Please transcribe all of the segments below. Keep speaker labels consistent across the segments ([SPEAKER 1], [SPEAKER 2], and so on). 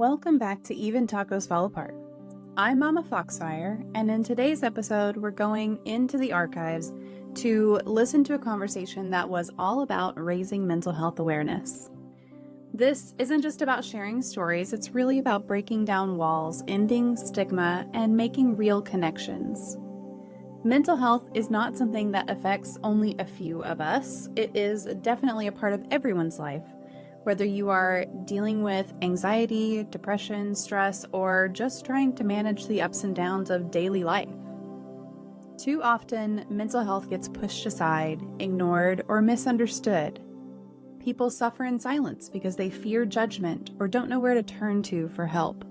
[SPEAKER 1] Welcome back to Even Tacos Fall Apart. I'm MommaFoxFire, and in today's episode, we're going into the archives to listen to a conversation that was all about raising mental health awareness. This isn't just about sharing stories, it's really about breaking down walls, ending stigma, and making real connections. Mental health is not something that affects only a few of us. It is definitely a part of everyone's life. Whether you are dealing with anxiety, depression, stress, or just trying to manage the ups and downs of daily life. Too often, mental health gets pushed aside, ignored, or misunderstood. People suffer in silence because they fear judgment or don't know where to turn to for help.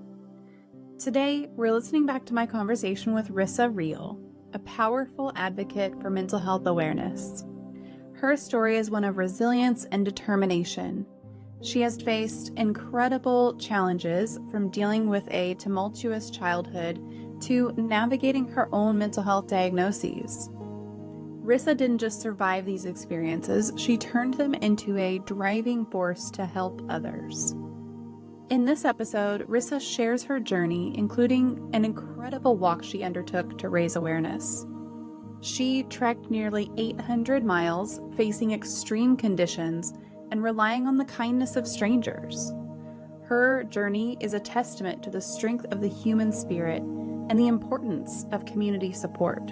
[SPEAKER 1] Today, we're listening back to my conversation with Rissa Reel, a powerful advocate for mental health awareness. Her story is one of resilience and determination. She has faced incredible challenges, from dealing with a tumultuous childhood to navigating her own mental health diagnoses. Rissa didn't just survive these experiences, she turned them into a driving force to help others. In this episode, Rissa shares her journey, including an incredible walk she undertook to raise awareness. She trekked nearly 800 miles, facing extreme conditions, and relying on the kindness of strangers. Her journey is a testament to the strength of the human spirit and the importance of community support.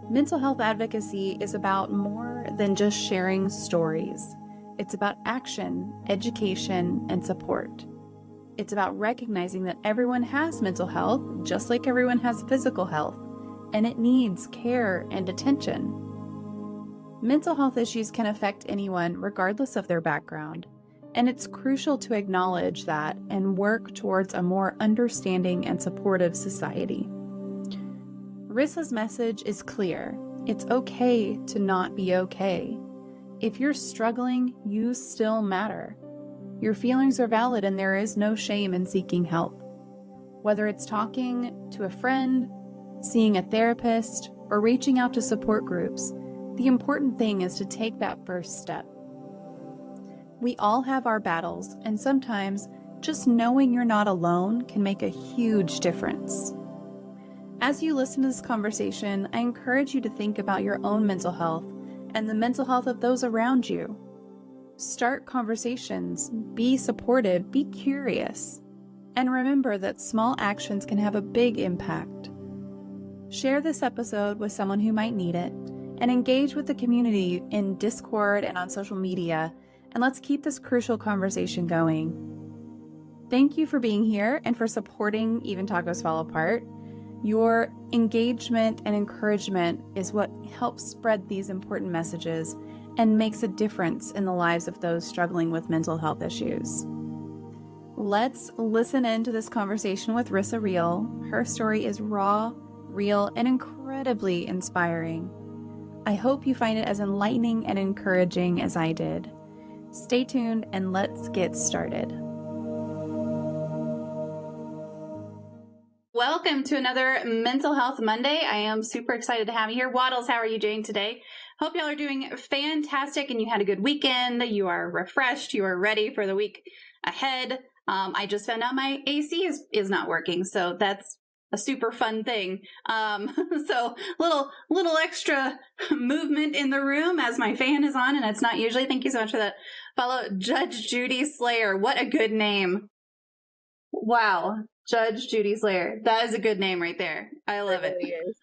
[SPEAKER 1] Mental health advocacy is about more than just sharing stories. It's about action, education, and support. It's about recognizing that everyone has mental health, just like everyone has physical health, and it needs care and attention. Mental health issues can affect anyone regardless of their background, and it's crucial to acknowledge that and work towards a more understanding and supportive society. Rissa's message is clear. It's okay to not be okay. If you're struggling, you still matter. Your feelings are valid and there is no shame in seeking help. Whether it's talking to a friend, seeing a therapist, or reaching out to support groups, the important thing is to take that first step. We all have our battles, and sometimes just knowing you're not alone can make a huge difference. As you listen to this conversation, I encourage you to think about your own mental health and the mental health of those around you. Start conversations, be supportive, be curious, and remember that small actions can have a big impact. Share this episode with someone who might need it, and engage with the community in Discord and on social media, and let's keep this crucial conversation going. Thank you for being here and for supporting Even Tacos Fall Apart. Your engagement and encouragement is what helps spread these important messages and makes a difference in the lives of those struggling with mental health issues. Let's listen into this conversation with Rissa Reel. Her story is raw, real, and incredibly inspiring. I hope you find it as enlightening and encouraging as I did. Stay tuned and let's get started. Welcome to another Mental Health Monday. I am super excited to have you here. Waddles, how are you doing today? Hope y'all are doing fantastic and you had a good weekend. You are refreshed. You are ready for the week ahead. I just found out my AC is not working, so that's a super fun thing. So little extra movement in the room as my fan is on and it's not usually. Thank you so much for that follow. Judge Judy Slayer. What a good name. Wow. Judge Judy Slayer. That is a good name right there. I love it. Really is.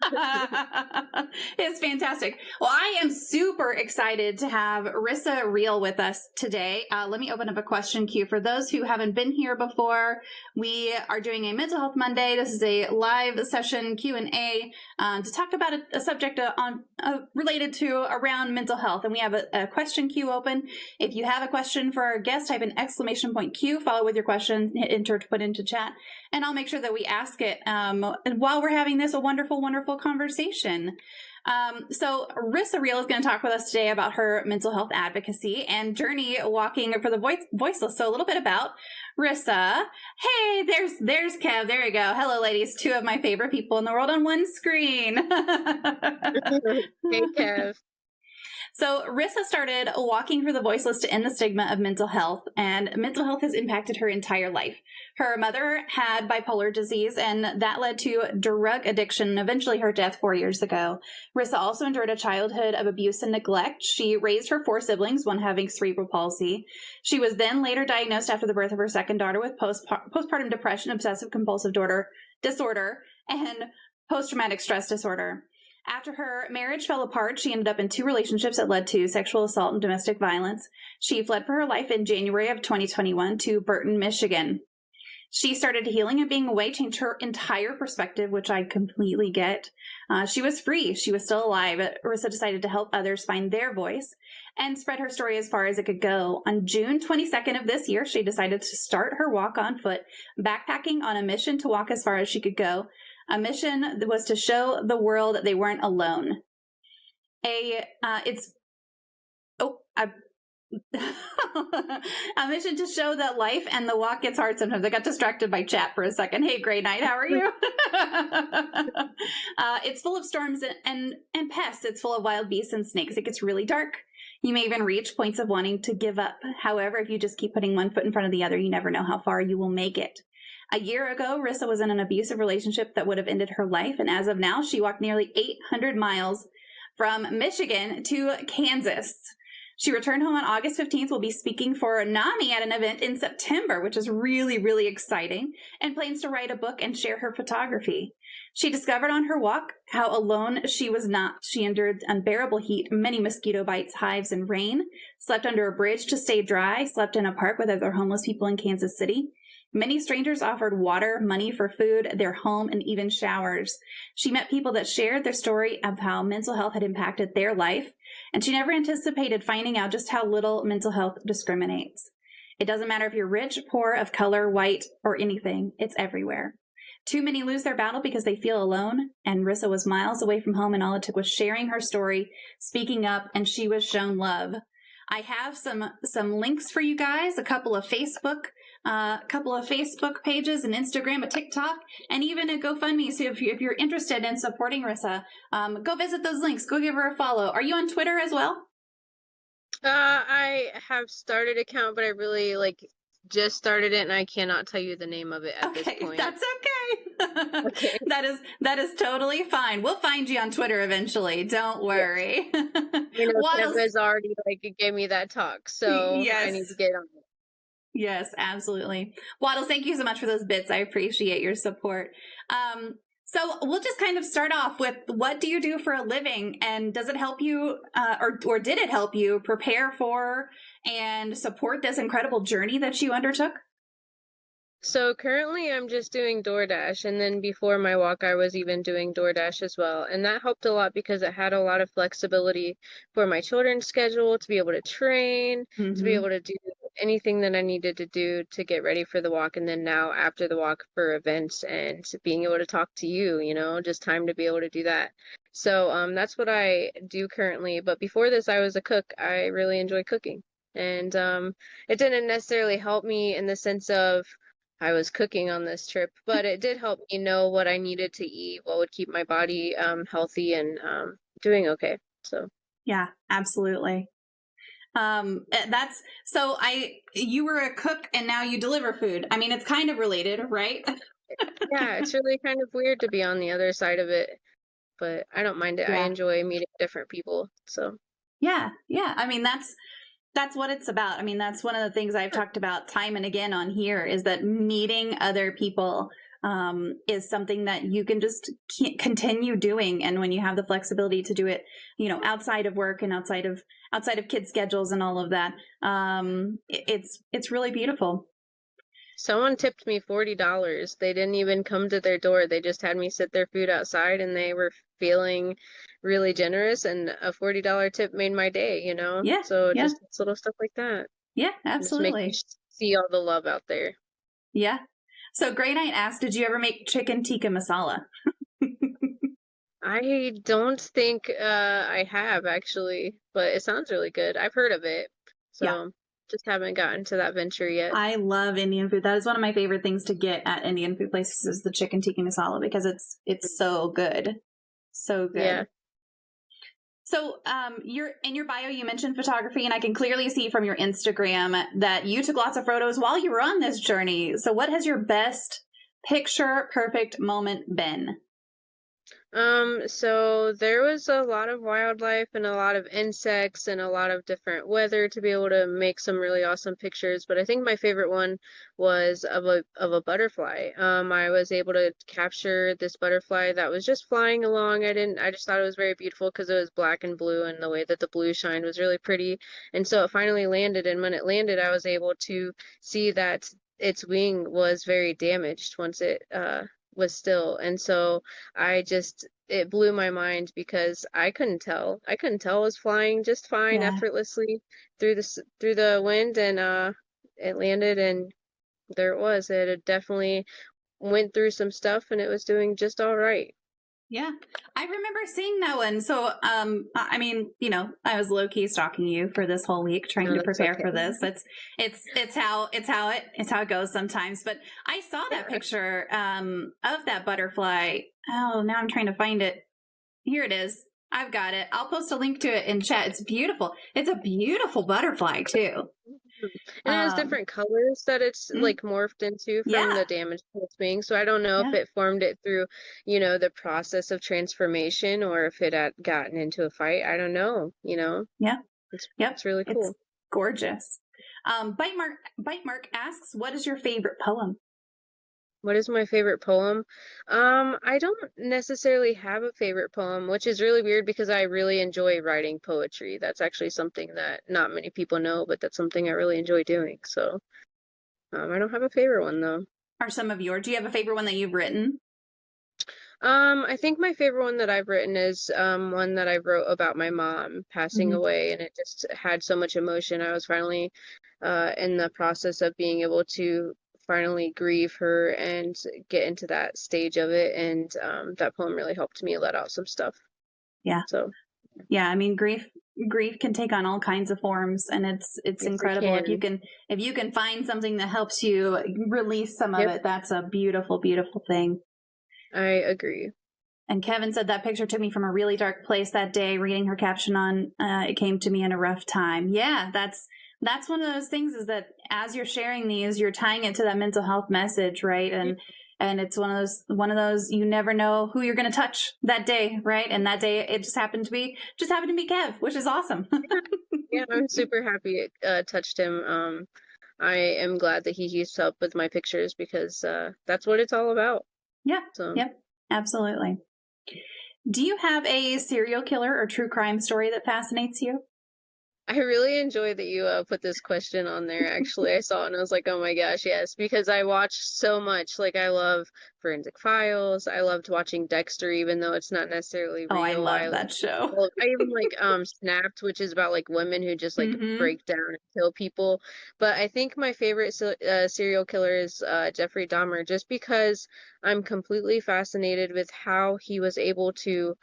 [SPEAKER 1] It's fantastic. Well, I am super excited to have Rissa Reel with us today. Let me open up a question queue. For those who haven't been here before, we are doing a Mental Health Monday. This is a live session Q&A to talk about a subject related to around mental health. And we have a question queue open. If you have a question for our guest, type an *Q, follow with your question, hit enter to put into chat. And I'll make sure that we ask it while we're having this a wonderful, wonderful conversation. So Rissa Reel is going to talk with us today about her mental health advocacy and journey walking for the voiceless. So a little bit about Rissa. Hey, there's Kev. There you go. Hello, ladies. Two of my favorite people in the world on one screen.
[SPEAKER 2] Hey, Kev.
[SPEAKER 1] So Rissa started walking for the voiceless to end the stigma of mental health, and mental health has impacted her entire life. Her mother had bipolar disease, and that led to drug addiction and eventually her death 4 years ago. Rissa also endured a childhood of abuse and neglect. She raised her 4 siblings, one having cerebral palsy. She was then later diagnosed after the birth of her second daughter with postpartum depression, obsessive compulsive disorder, and post-traumatic stress disorder. After her marriage fell apart, she ended up in 2 relationships that led to sexual assault and domestic violence. She fled for her life in January of 2021 to Burton, Michigan. She started healing and being away, changed her entire perspective, which I completely get. She was free. She was still alive. Rissa decided to help others find their voice and spread her story as far as it could go. On June 22nd of this year, she decided to start her walk on foot, backpacking on a mission to walk as far as she could go. A mission that was to show the world that they weren't alone. A mission to show that life and the walk gets hard sometimes. I got distracted by chat for a second. Hey, Grey Knight, how are you? It's full of storms and pests. It's full of wild beasts and snakes. It gets really dark. You may even reach points of wanting to give up. However, if you just keep putting one foot in front of the other, you never know how far you will make it. A year ago, Rissa was in an abusive relationship that would have ended her life, and as of now, she walked nearly 800 miles from Michigan to Kansas. She returned home on August 15th, will be speaking for NAMI at an event in September, which is really, really exciting, and plans to write a book and share her photography. She discovered on her walk how alone she was not. She endured unbearable heat, many mosquito bites, hives, and rain, slept under a bridge to stay dry, slept in a park with other homeless people in Kansas City. Many strangers offered water, money for food, their home, and even showers. She met people that shared their story of how mental health had impacted their life, and she never anticipated finding out just how little mental health discriminates. It doesn't matter if you're rich, poor, of color, white, or anything. It's everywhere. Too many lose their battle because they feel alone, and Rissa was miles away from home, and all it took was sharing her story, speaking up, and she was shown love. I have some links for you guys, a couple of Facebook pages, an Instagram, a TikTok, and even a GoFundMe. So if you're interested in supporting Rissa, go visit those links. Go give her a follow. Are you on Twitter as well?
[SPEAKER 2] I have started an account, but I really just started it, and I cannot tell you the name of it at this point.
[SPEAKER 1] That's okay.
[SPEAKER 2] Okay.
[SPEAKER 1] That is totally fine. We'll find you on Twitter eventually. Don't worry.
[SPEAKER 2] Deborah's already gave me that talk, so yes. I need to get on it.
[SPEAKER 1] Yes, absolutely. Waddles, thank you so much for those bits. I appreciate your support. So we'll just kind of start off with, what do you do for a living, and does it help you, or did it help you prepare for and support this incredible journey that you undertook?
[SPEAKER 2] So currently I'm just doing DoorDash, and then before my walk I was even doing DoorDash as well, and that helped a lot because it had a lot of flexibility for my children's schedule, to be able to train, to be able to do anything that I needed to do to get ready for the walk, and then now after the walk for events and being able to talk to you, just time to be able to do that. So that's what I do currently. But before this, I was a cook. I really enjoy cooking, and it didn't necessarily help me in the sense of I was cooking on this trip, but it did help me know what I needed to eat, what would keep my body healthy and doing okay. So
[SPEAKER 1] yeah, absolutely. You were a cook and now you deliver food. I mean, it's kind of related, right?
[SPEAKER 2] Yeah, it's really kind of weird to be on the other side of it, but I don't mind it. Yeah. I enjoy meeting different people. So
[SPEAKER 1] yeah. I mean, that's what it's about. I mean, that's one of the things I've talked about time and again on here, is that meeting other people is something that you can just continue doing. And when you have the flexibility to do it, outside of work and outside of kids' schedules and all of that, it's really beautiful.
[SPEAKER 2] Someone tipped me $40. They didn't even come to their door. They just had me sit their food outside, and they were feeling really generous, and a $40 tip made my day,
[SPEAKER 1] Yeah.
[SPEAKER 2] So just little stuff like that.
[SPEAKER 1] Yeah, absolutely.
[SPEAKER 2] Just make me see all the love out there.
[SPEAKER 1] Yeah. So Grey Knight asked, did you ever make chicken tikka masala?
[SPEAKER 2] I don't think I have, actually, but it sounds really good. I've heard of it. So just haven't gotten to that venture yet.
[SPEAKER 1] I love Indian food. That is one of my favorite things to get at Indian food places, is the chicken tikka masala, because it's so good. So good. Yeah. So, you're in your bio, you mentioned photography, and I can clearly see from your Instagram that you took lots of photos while you were on this journey. So, what has your best picture perfect moment been?
[SPEAKER 2] So there was a lot of wildlife and a lot of insects and a lot of different weather to be able to make some really awesome pictures. But I think my favorite one was of a butterfly. I was able to capture this butterfly that was just flying along. I just thought it was very beautiful because it was black and blue, and the way that the blue shined was really pretty. And so it finally landed, and when it landed, I was able to see that its wing was very damaged once it was still. And so it blew my mind because I couldn't tell. I couldn't tell it was flying just fine
[SPEAKER 1] Yeah.
[SPEAKER 2] effortlessly through the wind, and it landed, and there it was. It had definitely went through some stuff, and it was doing just all right.
[SPEAKER 1] Yeah, I remember seeing that one. So, I mean, I was low key stalking you for this whole week, trying
[SPEAKER 2] No,
[SPEAKER 1] to
[SPEAKER 2] that's
[SPEAKER 1] prepare
[SPEAKER 2] okay.
[SPEAKER 1] for this. It's how it goes sometimes. But I saw that
[SPEAKER 2] Yeah.
[SPEAKER 1] picture, of that butterfly. Oh, now I'm trying to find it. Here it is. I've got it. I'll post a link to it in chat. It's beautiful. It's a beautiful butterfly too.
[SPEAKER 2] Mhm. And it has
[SPEAKER 1] Um,
[SPEAKER 2] different colors that it's
[SPEAKER 1] mm,
[SPEAKER 2] like morphed into from
[SPEAKER 1] yeah,
[SPEAKER 2] the damage to its wing. So I don't know if
[SPEAKER 1] yeah,
[SPEAKER 2] it formed it through, the process of transformation, or if it had gotten into a fight. I don't know.
[SPEAKER 1] yeah, yep.
[SPEAKER 2] It's really
[SPEAKER 1] It's
[SPEAKER 2] cool.
[SPEAKER 1] gorgeous. Bite Mark asks, "What is your favorite poem?"
[SPEAKER 2] What is my favorite poem? I don't necessarily have a favorite poem, which is really weird because I really enjoy writing poetry. That's actually something that not many people know, but that's something I really enjoy doing. So, I don't have a favorite one though.
[SPEAKER 1] Are some of yours? Do you have a favorite one that you've written?
[SPEAKER 2] I think my favorite one that I've written is one that I wrote about my mom passing
[SPEAKER 1] Hmm.
[SPEAKER 2] away, and it just had so much emotion. I was finally in the process of being able to finally grieve her and get into that stage of it, and that poem really helped me let out some stuff.
[SPEAKER 1] Yeah,
[SPEAKER 2] So,
[SPEAKER 1] yeah. I mean, grief can take on all kinds of forms, and it's
[SPEAKER 2] yes, it
[SPEAKER 1] incredible
[SPEAKER 2] can.
[SPEAKER 1] if you can find something that helps you release some of
[SPEAKER 2] Yep,
[SPEAKER 1] it. That's a beautiful, beautiful thing.
[SPEAKER 2] I agree.
[SPEAKER 1] And Kevin said that picture took me from a really dark place that day. Reading her caption on, it came to me in a rough time. Yeah, that's one of those things, is that as you're sharing these, you're tying it to that mental health message, right? And it's one of those you never know who you're going to touch that day, right? And that day it just happened to be Kev, which is awesome.
[SPEAKER 2] Yeah, yeah, I'm super happy it touched him. I am glad that he keeps up with my pictures because that's what it's all about.
[SPEAKER 1] Yeah,
[SPEAKER 2] So.
[SPEAKER 1] yep, absolutely. Do you have a serial killer or true crime story that fascinates you?
[SPEAKER 2] I really enjoy that you put this question on there. Actually, I saw it and I was like, oh my gosh, yes, because I watch so much. Like, I love Forensic Files. I loved watching Dexter, even though it's not necessarily
[SPEAKER 1] Oh, I
[SPEAKER 2] real.
[SPEAKER 1] love that show.
[SPEAKER 2] I even like Snapped, which is about like women who just like
[SPEAKER 1] Hmm.
[SPEAKER 2] break down and kill people. But I think my favorite serial killer is Jeffrey Dahmer, just because I'm completely fascinated with how he was able to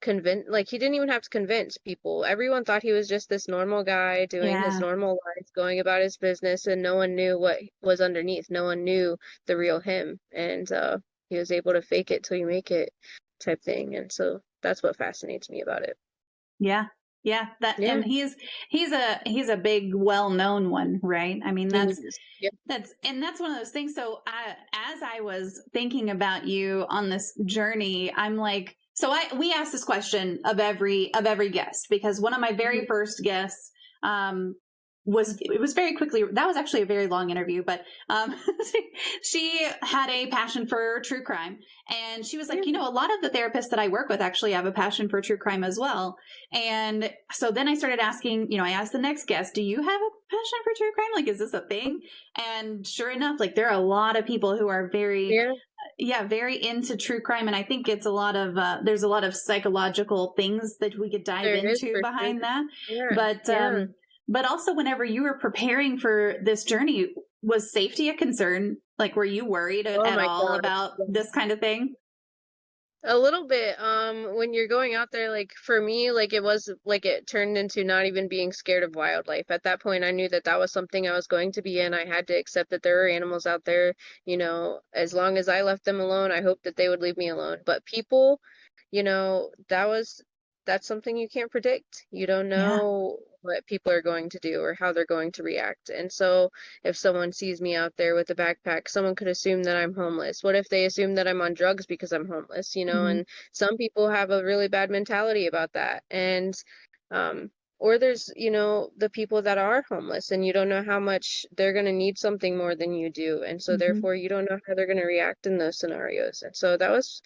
[SPEAKER 2] convince, like, he didn't even have to convince people. Everyone thought he was just this normal guy doing his
[SPEAKER 1] Yeah.
[SPEAKER 2] normal life, going about his business, and no one knew what was underneath. No one knew the real him. And he was able to fake it till you make it type thing. And so that's what fascinates me about it.
[SPEAKER 1] Yeah. Yeah,
[SPEAKER 2] Yeah.
[SPEAKER 1] and he's a big well-known one, right? I mean,
[SPEAKER 2] He
[SPEAKER 1] that's
[SPEAKER 2] is. Yep.
[SPEAKER 1] that's one of those things. So as I was thinking about you on this journey, I'm like, so we asked this question of every guest, because one of my very
[SPEAKER 2] Mhm.
[SPEAKER 1] first guests, it was very quickly, that was actually a very long interview, but she had a passion for true crime, and she was like,
[SPEAKER 2] Yeah.
[SPEAKER 1] a lot of the therapists that I work with actually have a passion for true crime as well. And so then I started asking, I asked the next guest, do you have a passion for true crime? Like, is this a thing? And sure enough, like, there are a lot of people who are very,
[SPEAKER 2] Yeah.
[SPEAKER 1] yeah, very into true crime. And I think it's there's a lot of psychological things that we could dive
[SPEAKER 2] There is
[SPEAKER 1] into
[SPEAKER 2] for sure.
[SPEAKER 1] behind that.
[SPEAKER 2] Yeah.
[SPEAKER 1] But,
[SPEAKER 2] Yeah.
[SPEAKER 1] but also, whenever you were preparing for this journey, was safety a concern? Like, were you worried
[SPEAKER 2] Oh
[SPEAKER 1] at
[SPEAKER 2] my
[SPEAKER 1] all
[SPEAKER 2] God.
[SPEAKER 1] about this kind of thing?
[SPEAKER 2] A little bit. When you're going out there, like for me, like it was like it turned into not even being scared of wildlife. At that point, I knew that that was something I was going to be in. I had to accept that there are animals out there, as long as I left them alone, I hoped that they would leave me alone. But people, that that's something you can't predict. You don't
[SPEAKER 1] Yeah.
[SPEAKER 2] know what people are going to do or how they're going to react. And so if someone sees me out there with a backpack, someone could assume that I'm homeless. What if they assume that I'm on drugs because I'm homeless, you know?
[SPEAKER 1] Hmm.
[SPEAKER 2] And some people have a really bad mentality about that. And or there's, you know, the people that are homeless and you don't know how much they're going to need something more than you do. And so
[SPEAKER 1] Hmm.
[SPEAKER 2] therefore you don't know how they're going to react in those scenarios. And so that was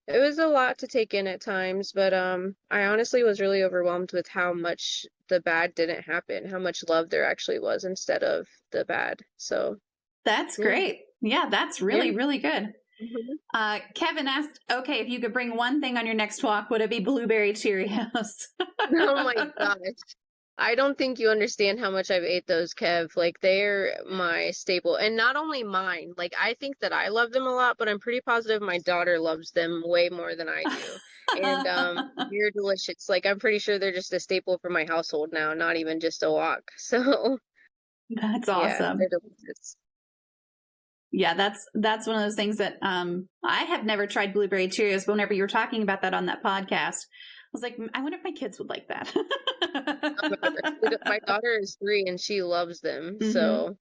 [SPEAKER 2] it was a lot to take in at times, but I honestly was really overwhelmed with how much the bad didn't happen, how much love there actually was instead of the bad. So,
[SPEAKER 1] That's
[SPEAKER 2] yeah.
[SPEAKER 1] great. Yeah, that's
[SPEAKER 2] Yeah.
[SPEAKER 1] really, really good.
[SPEAKER 2] Mhm.
[SPEAKER 1] Kevin asked, okay, if you could bring one thing on your next walk, would it be blueberry Cheerios?
[SPEAKER 2] Oh my gosh. I don't think you understand how much I've ate those, Kev. Like they're my staple. And not only mine. Like I think that I love them a lot, but I'm pretty positive my daughter loves them way more than I do. And they're delicious. Like I'm pretty sure they're just a staple for my household now, not even just a walk. So,
[SPEAKER 1] That's
[SPEAKER 2] yeah, they're
[SPEAKER 1] awesome.
[SPEAKER 2] delicious.
[SPEAKER 1] Yeah, that's one of those things that I have never tried blueberry Cheerios, but whenever you were talking about that on that podcast, I was like, I wonder if my kids would like that.
[SPEAKER 2] Oh my gosh. My daughter is 3 and she loves them.
[SPEAKER 1] Hmm.
[SPEAKER 2] So,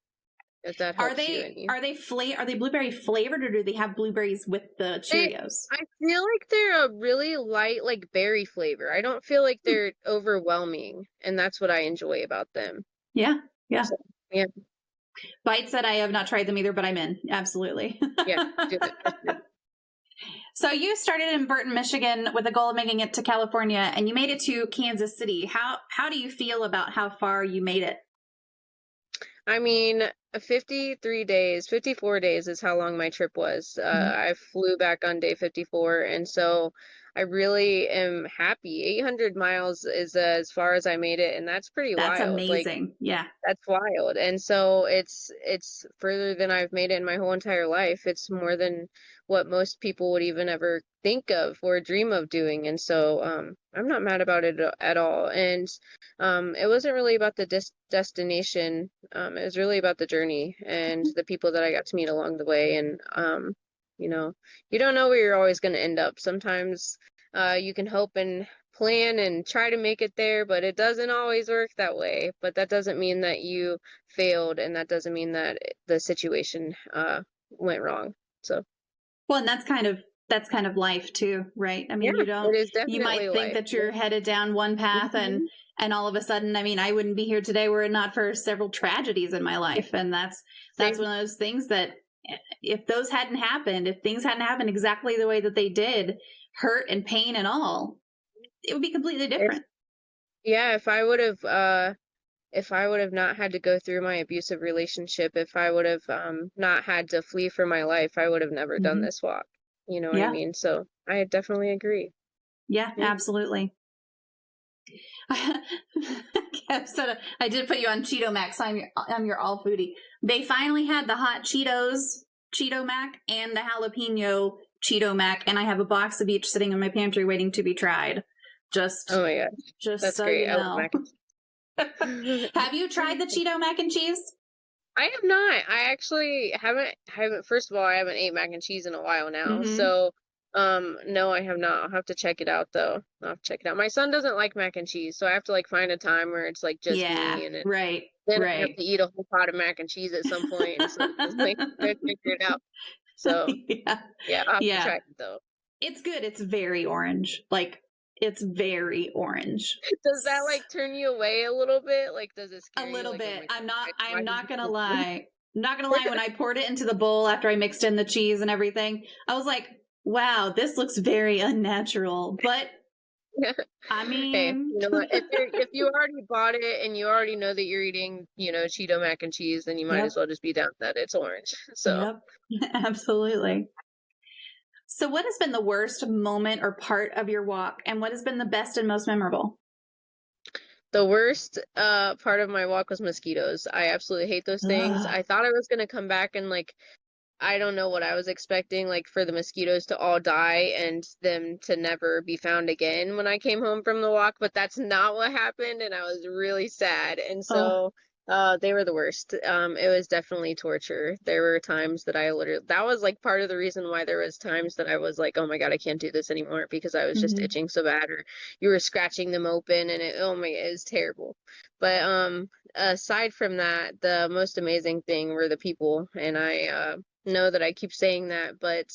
[SPEAKER 2] if that
[SPEAKER 1] Are
[SPEAKER 2] helps you
[SPEAKER 1] they
[SPEAKER 2] any.
[SPEAKER 1] are they are they blueberry flavored, or do they have blueberries with the
[SPEAKER 2] They,
[SPEAKER 1] Cheerios?
[SPEAKER 2] I feel like they're a really light, like berry flavor. I don't feel like
[SPEAKER 1] Hmm.
[SPEAKER 2] they're overwhelming, and that's what I enjoy about them.
[SPEAKER 1] Yeah, yeah.
[SPEAKER 2] So, yeah,
[SPEAKER 1] Bite said I have not tried them either, but I'm in. Absolutely.
[SPEAKER 2] yeah, do it for sure.
[SPEAKER 1] So you started in Burton, Michigan with the goal of making it to California, and you made it to Kansas City. How do you feel about how far you made it?
[SPEAKER 2] I mean, 53 days, 54 days is how long my trip was.
[SPEAKER 1] Mhm.
[SPEAKER 2] I flew back on day 54, and so I really am happy. 800 miles is as far as I made it, and that's pretty
[SPEAKER 1] That's
[SPEAKER 2] wild. Like,
[SPEAKER 1] amazing. Yeah.
[SPEAKER 2] that's wild. And so it's further than I've made it in my whole entire life. It's more than what most people would even ever think of or dream of doing. And so I'm not mad about it at all. And it wasn't really about the destination. It was really about the journey and the people that I got to meet along the way. And you know, you don't know where you're always going to end up. Sometimes you can hope and plan and try to make it there, but it doesn't always work that way. But that doesn't mean that you failed, and that doesn't mean that the situation went wrong. So,
[SPEAKER 1] Well, and that's kind of life too, right? I
[SPEAKER 2] yeah,
[SPEAKER 1] mean,
[SPEAKER 2] it is
[SPEAKER 1] you might
[SPEAKER 2] definitely
[SPEAKER 1] think
[SPEAKER 2] life.
[SPEAKER 1] that you're headed down one path, and
[SPEAKER 2] Mhm.
[SPEAKER 1] all of a sudden, I mean, I wouldn't be here today were it not for several tragedies in my life. And that's
[SPEAKER 2] Same.
[SPEAKER 1] one of those things that if those hadn't happened, if things hadn't happened exactly the way that they did, hurt and pain and all, it would be completely
[SPEAKER 2] If
[SPEAKER 1] different.
[SPEAKER 2] yeah, if I would have not had to go through my abusive relationship, if I would have not had to flee for my life, I would have never done
[SPEAKER 1] Hmm.
[SPEAKER 2] this walk. You know what I
[SPEAKER 1] Yeah.
[SPEAKER 2] mean? So I definitely agree.
[SPEAKER 1] Yeah,
[SPEAKER 2] Yeah.
[SPEAKER 1] absolutely. Kev said, I did put you on Cheeto Max. I'm your all foodie. They finally had the hot Cheetos Cheeto Mac and the jalapeno Cheeto Mac, and I have a box of each sitting in my pantry waiting to be tried.
[SPEAKER 2] Oh
[SPEAKER 1] Just,
[SPEAKER 2] my gosh,
[SPEAKER 1] just
[SPEAKER 2] that's
[SPEAKER 1] so
[SPEAKER 2] great.
[SPEAKER 1] you
[SPEAKER 2] I love
[SPEAKER 1] know.
[SPEAKER 2] mac and
[SPEAKER 1] Have you tried the
[SPEAKER 2] cheese.
[SPEAKER 1] Cheeto Mac and cheese?
[SPEAKER 2] I have not. I actually haven't first of all, I haven't ate mac and cheese in a while now.
[SPEAKER 1] Mm-hmm.
[SPEAKER 2] So, no, I have not. I'll have to check it out though. I'll have to check it out. My son doesn't like mac and cheese, so I have to like find a time where it's like just
[SPEAKER 1] Yeah,
[SPEAKER 2] me and
[SPEAKER 1] right,
[SPEAKER 2] then I have
[SPEAKER 1] right.
[SPEAKER 2] to eat a whole pot of mac and cheese at some point, and so just like try to figure it out. So,
[SPEAKER 1] Yeah,
[SPEAKER 2] yeah, I'll have to
[SPEAKER 1] yeah.
[SPEAKER 2] try it though.
[SPEAKER 1] It's good. It's very orange. Like, it's very orange.
[SPEAKER 2] Does that like turn you away a little bit? Like, does it
[SPEAKER 1] A
[SPEAKER 2] scare you?
[SPEAKER 1] little
[SPEAKER 2] Like, oh
[SPEAKER 1] bit.
[SPEAKER 2] my
[SPEAKER 1] I'm
[SPEAKER 2] God,
[SPEAKER 1] not
[SPEAKER 2] why
[SPEAKER 1] I'm
[SPEAKER 2] did
[SPEAKER 1] not gonna
[SPEAKER 2] you do
[SPEAKER 1] lie. I'm not gonna lie, when I poured it into the bowl after I mixed in the cheese and everything, I was like, wow, this looks very unnatural. But
[SPEAKER 2] this?
[SPEAKER 1] I
[SPEAKER 2] Hey,
[SPEAKER 1] mean,
[SPEAKER 2] you know what? If you already bought it and you already know that you're eating, you know, Cheeto mac and cheese, then you might as
[SPEAKER 1] yep,
[SPEAKER 2] well just be down that it's orange. So
[SPEAKER 1] yep, absolutely. So what has been the worst moment or part of your walk, and what has been the best and most memorable?
[SPEAKER 2] the worst part of my walk was mosquitoes. I absolutely hate those things.
[SPEAKER 1] Ugh.
[SPEAKER 2] I thought I was gonna come back and like I don't know what I was expecting, like for the mosquitoes to all die and them to never be found again when I came home from the walk, but that's not what happened, and I was really sad. And
[SPEAKER 1] Oh,
[SPEAKER 2] so, They were the worst. It was definitely torture. There were times that I literally, that was like part of the reason why there was times that I was like, oh my God, I can't do this anymore because I was just
[SPEAKER 1] Hmm.
[SPEAKER 2] itching so bad, or you were scratching them open and oh my, it was terrible. But aside from that, the most amazing thing were the people, and I know that I keep saying that, but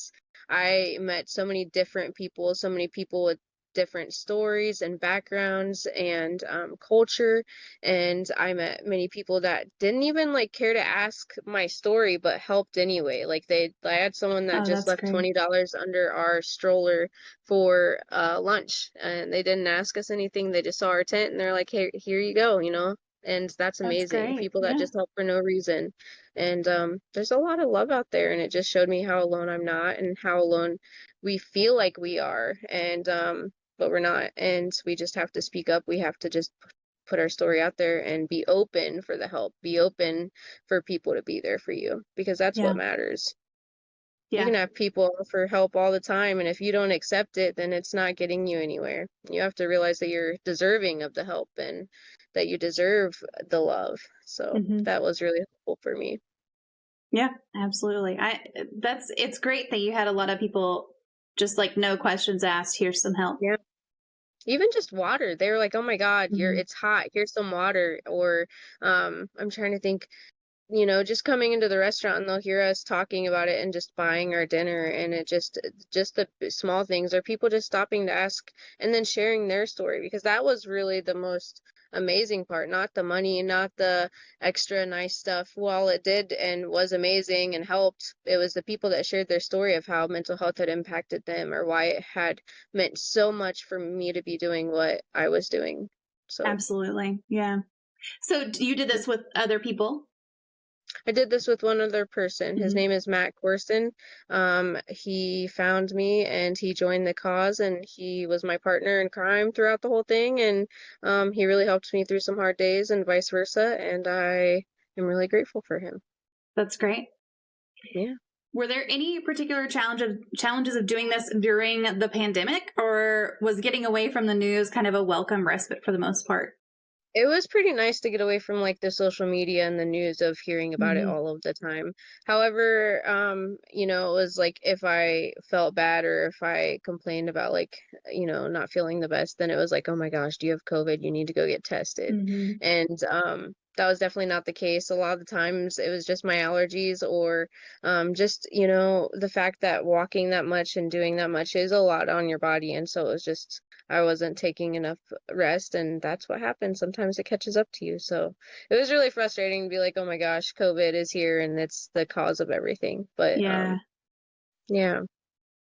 [SPEAKER 2] I met so many different people, so many people with different stories and backgrounds and culture, and I met many people that didn't even like care to ask my story, but helped anyway. Like I had someone that
[SPEAKER 1] Oh,
[SPEAKER 2] just
[SPEAKER 1] that's
[SPEAKER 2] left
[SPEAKER 1] great.
[SPEAKER 2] $20 under our stroller for lunch, and they didn't ask us anything. They just saw our tent and they're like, "Hey, here you go," you know. And that's
[SPEAKER 1] That's
[SPEAKER 2] amazing.
[SPEAKER 1] great.
[SPEAKER 2] People that
[SPEAKER 1] Yeah.
[SPEAKER 2] just help for no reason. And there's a lot of love out there, and it just showed me how alone I'm not and how alone we feel like we are. And but we're not, and we just have to speak up. We have to just put our story out there and be open for the help, be open for people to be there for you, because that's what
[SPEAKER 1] Yeah.
[SPEAKER 2] matters. You
[SPEAKER 1] Yeah.
[SPEAKER 2] can have people offer help all the time, and if you don't accept it, then it's not getting you anywhere. You have to realize that you're deserving of the help and that you deserve the love. So
[SPEAKER 1] Hmm.
[SPEAKER 2] that was really helpful for me.
[SPEAKER 1] Yeah, absolutely. It's great that you had a lot of people just like no questions asked. Here's some help.
[SPEAKER 2] Yeah. Even just water. They were like, "Oh my God,
[SPEAKER 1] Hmm.
[SPEAKER 2] it's hot. Here's some water." Or I'm trying to think, just coming into the restaurant and they'll hear us talking about it and just buying our dinner, and it just the small things, or people just stopping to ask and then sharing their story, because that was really the most amazing part, not the money, not the extra nice stuff. While it did and was amazing and helped, it was the people that shared their story of how mental health had impacted them, or why it had meant so much for me to be doing what I was doing. So
[SPEAKER 1] Absolutely. Yeah. So you did this with other people?
[SPEAKER 2] I did this with one other person. His
[SPEAKER 1] Hmm.
[SPEAKER 2] name is Matt Corson. He found me and he joined the cause, and he was my partner in crime throughout the whole thing. And he really helped me through some hard days and vice versa. And I am really grateful for him.
[SPEAKER 1] That's great.
[SPEAKER 2] Yeah.
[SPEAKER 1] Were there any particular challenges of doing this during the pandemic, or was getting away from the news kind of a welcome respite for the most part?
[SPEAKER 2] It was pretty nice to get away from like the social media and the news of hearing about it
[SPEAKER 1] Hmm.
[SPEAKER 2] all of the time. However, it was like if I felt bad or if I complained about like, not feeling the best, then it was like, oh my gosh, do you have COVID? You need to go get tested.
[SPEAKER 1] Hmm.
[SPEAKER 2] And that was definitely not the case. A lot of the times it was just my allergies, or just, the fact that walking that much and doing that much is a lot on your body. And so it was just I wasn't taking enough rest, and that's what happens. Sometimes it catches up to you. So it was really frustrating to be like, oh my gosh, COVID is here and it's the cause of everything. But
[SPEAKER 1] Yeah.
[SPEAKER 2] yeah, it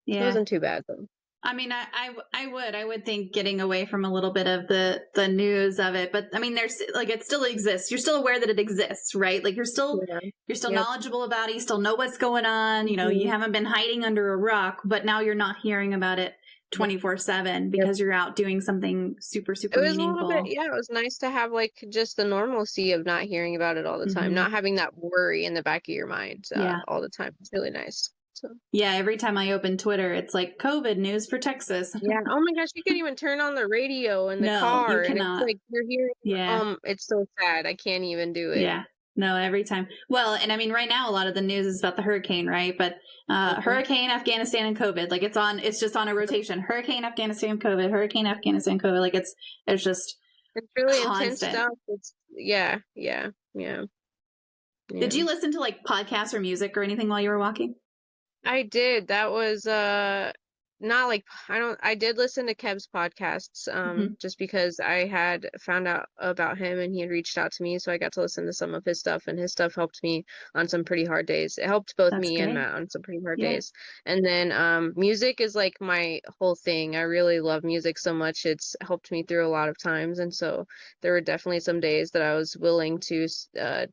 [SPEAKER 1] Yeah.
[SPEAKER 2] wasn't too bad though.
[SPEAKER 1] I mean, I would think getting away from a little bit of the news of it, but I mean, there's like, it still exists. You're still aware that it exists, right? Like
[SPEAKER 2] Yeah.
[SPEAKER 1] you're still
[SPEAKER 2] Yep.
[SPEAKER 1] knowledgeable about it. You still know what's going on. You know, you
[SPEAKER 2] Mhm.
[SPEAKER 1] haven't been hiding under a rock, but now you're not hearing about it
[SPEAKER 2] Yep.
[SPEAKER 1] 24/7
[SPEAKER 2] Yep.
[SPEAKER 1] because you're out doing something super,
[SPEAKER 2] It
[SPEAKER 1] super
[SPEAKER 2] was a little bit,
[SPEAKER 1] meaningful.
[SPEAKER 2] yeah, it was nice to have like just the normalcy of not hearing about it all the time,
[SPEAKER 1] Hmm.
[SPEAKER 2] not having that worry in the back of your mind
[SPEAKER 1] Yeah.
[SPEAKER 2] all the time. It's really nice. So
[SPEAKER 1] Yeah. Every time I open Twitter, it's like COVID news for Texas.
[SPEAKER 2] yeah. Oh my gosh, you can't even turn on the radio in the
[SPEAKER 1] No, you
[SPEAKER 2] car, and it's
[SPEAKER 1] cannot.
[SPEAKER 2] like you're hearing,
[SPEAKER 1] Yeah.
[SPEAKER 2] it's so sad. I can't even do it.
[SPEAKER 1] Yeah. No, every time. Well, and I mean, right now, a lot of the news is about the hurricane, right? But
[SPEAKER 2] Mhm.
[SPEAKER 1] hurricane, Afghanistan, and COVID, like it's just on a rotation. Hurricane, Afghanistan, COVID, hurricane, Afghanistan, COVID. Like it's just
[SPEAKER 2] It's really intense
[SPEAKER 1] constant.
[SPEAKER 2] stuff. It's yeah, yeah, yeah,
[SPEAKER 1] Did
[SPEAKER 2] yeah.
[SPEAKER 1] you listen to like podcasts or music or anything while you were walking?
[SPEAKER 2] I did. That was not like I did listen to Kev's podcasts
[SPEAKER 1] Hmm.
[SPEAKER 2] just because I had found out about him and he had reached out to me, so I got to listen to some of his stuff, and his stuff helped me on some pretty hard days. It helped both
[SPEAKER 1] That's
[SPEAKER 2] me and
[SPEAKER 1] great.
[SPEAKER 2] Matt on some pretty hard
[SPEAKER 1] Yeah.
[SPEAKER 2] days. And then music is like my whole thing. I really love music so much. It's helped me through a lot of times, and so there were definitely some days that I was willing to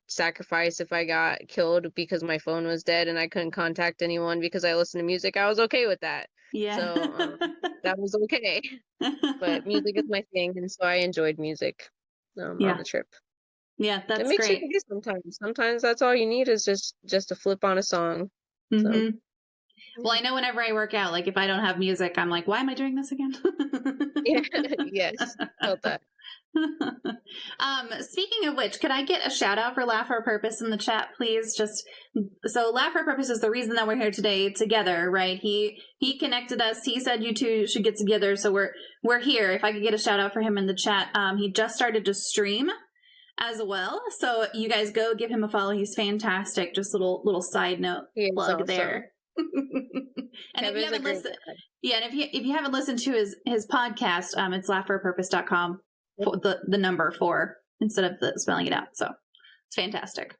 [SPEAKER 2] sacrifice if I got killed because my phone was dead and I couldn't contact anyone because I listened to music. I was okay with that.
[SPEAKER 1] Yeah.
[SPEAKER 2] So that was okay. But music is my thing, and so I enjoyed music on
[SPEAKER 1] Yeah.
[SPEAKER 2] the trip.
[SPEAKER 1] Yeah.
[SPEAKER 2] It
[SPEAKER 1] That's
[SPEAKER 2] makes you
[SPEAKER 1] great.
[SPEAKER 2] think sometimes. Sometimes that's all you need is just to flip on a song. So
[SPEAKER 1] Hmm. Well,
[SPEAKER 2] yeah.
[SPEAKER 1] I know whenever I work out, like if I don't have music, I'm like, why am I doing this again?
[SPEAKER 2] Yeah. Yes. Felt that.
[SPEAKER 1] Speaking of which, could I get a shout out for Laugh for a Purpose in the chat, please? So Laugh for a Purpose is the reason that we're here today together, right? He connected us. He said you two should get together, so we're here. If I could get a shout out for him in the chat, he just started to stream as well, so you guys go give him a follow. He's fantastic. Just little side note plug awesome. There. And if you haven't listened, and if you haven't listened to his podcast, it's laughforapurpose.com. The number 4 instead of spelling it out. So it's fantastic.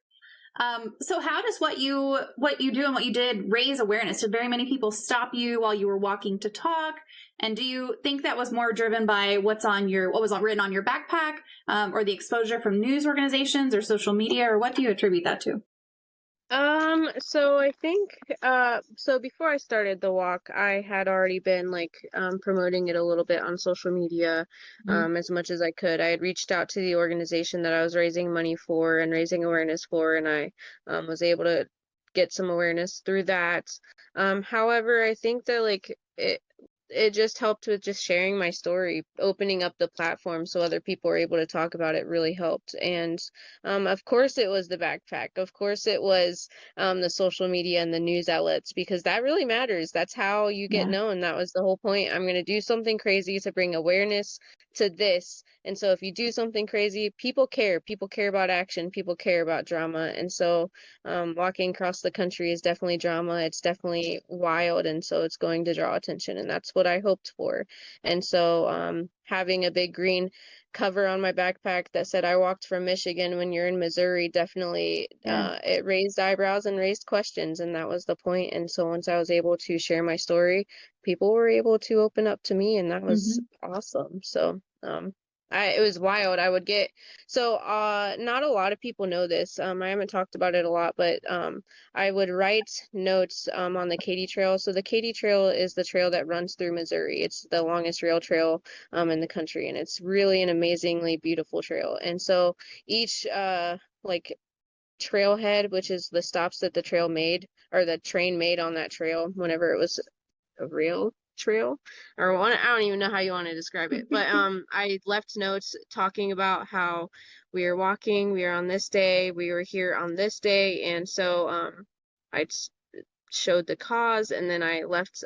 [SPEAKER 1] So how does what you do and what you did raise awareness? Did very many people stop you while you were walking to talk? And do you think that was more driven by what was written on your backpack, or the exposure from news organizations or social media, or what do you attribute that to?
[SPEAKER 2] So I think, so before I started the walk, I had already been promoting it a little bit on social media, as much as I could. I had reached out to the organization that I was raising money for and raising awareness for, and I, was able to get some awareness through that. However, I think that it just helped with just sharing my story, opening up the platform so other people were able to talk about it really helped. And of course it was the backpack. Of course it was the social media and the news outlets, because that really matters. That's how you get known. That was the whole point. I'm going to do something crazy to bring awareness to this. And so if you do something crazy, people care. People care about action. People care about drama. And so walking across the country is definitely drama. It's definitely wild. And so it's going to draw attention. And that's what I hoped for. And so having a big green cover on my backpack that said I walked from Michigan when you're in Missouri, definitely it raised eyebrows and raised questions. And that was the point. And so once I was able to share my story, people were able to open up to me, and that was awesome. So it was wild. I would get, not a lot of people know this. I haven't talked about it a lot, but I would write notes on the Katy Trail. So the Katy Trail is the trail that runs through Missouri. It's the longest rail trail in the country, and it's really an amazingly beautiful trail. And so each trailhead, which is the stops that the trail made, or the train made on that trail whenever it was a rail trail, or I don't even know how you want to describe it, but I left notes talking about how we were walking, we were on this day, we were here on this day. And so I showed the cause, and then I left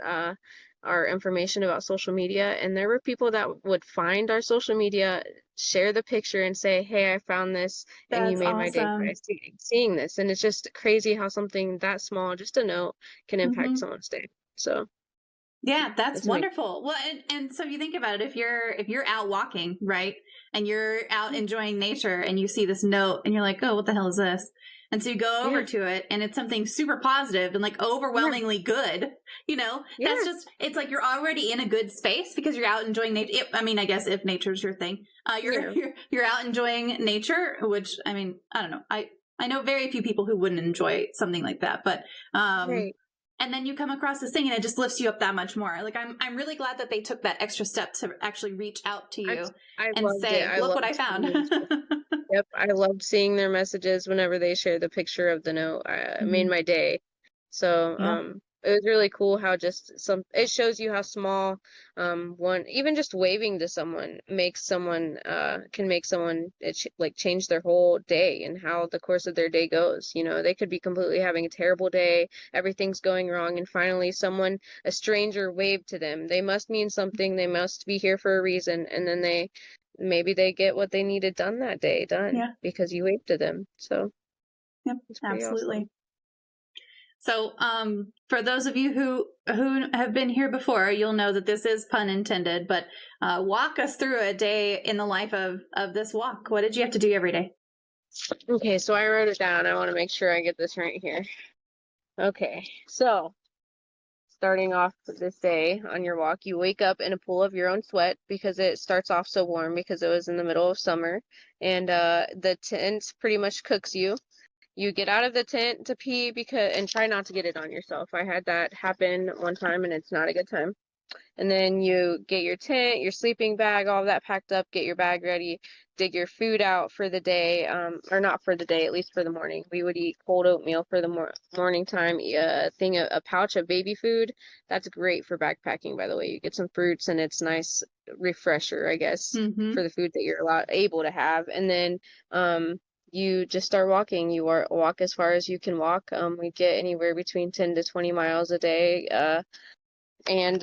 [SPEAKER 2] our information about social media, and there were people that would find our social media, share the picture, and say, hey, I found this. That's and you made my day by seeing this. And it's just crazy how something that small, just a note, can impact someone's day. So
[SPEAKER 1] yeah, that's wonderful. Well, and so if you think about it, if you're out walking, right, and you're out enjoying nature, and you see this note, and you're like, oh, what the hell is this? And so you go over to it, and it's something super positive and overwhelmingly good. That's just, it's like you're already in a good space because you're out enjoying nature. I mean, I guess if nature's your thing, you're out enjoying nature, which, I mean, I don't know. I know very few people who wouldn't enjoy something like that, but and then you come across this thing, and it just lifts you up that much more. I'm really glad that they took that extra step to actually reach out to you and say, look what I found.
[SPEAKER 2] Yep. I loved seeing their messages whenever they share the picture of the note. It made my day. So, it was really cool how it shows you how small, even just waving to someone can make someone change their whole day and how the course of their day goes. They could be completely having a terrible day, everything's going wrong, and finally a stranger waved to them. They must mean something. They must be here for a reason. And then maybe they get what they needed done that day because you waved to them. So
[SPEAKER 1] yep, absolutely. Awesome. So, for those of you who have been here before, you'll know that this is pun intended, but walk us through a day in the life of this walk. What did you have to do every day?
[SPEAKER 2] Okay, so I wrote it down. I want to make sure I get this right here. Okay, so starting off this day on your walk, you wake up in a pool of your own sweat because it starts off so warm because it was in the middle of summer, and the tent pretty much cooks you. You get out of the tent to pee and try not to get it on yourself. I had that happen one time, and it's not a good time. And then you get your tent, your sleeping bag, all of that packed up, get your bag ready, dig your food out for the day, or not for the day, at least for the morning. We would eat cold oatmeal for the morning time, a pouch of baby food. That's great for backpacking, by the way. You get some fruits and it's nice refresher, I guess,
[SPEAKER 1] Mm-hmm.
[SPEAKER 2] for the food that you're able to have. And then you just start walking. Walk as far as you can walk. We get anywhere between 10 to 20 miles a day. And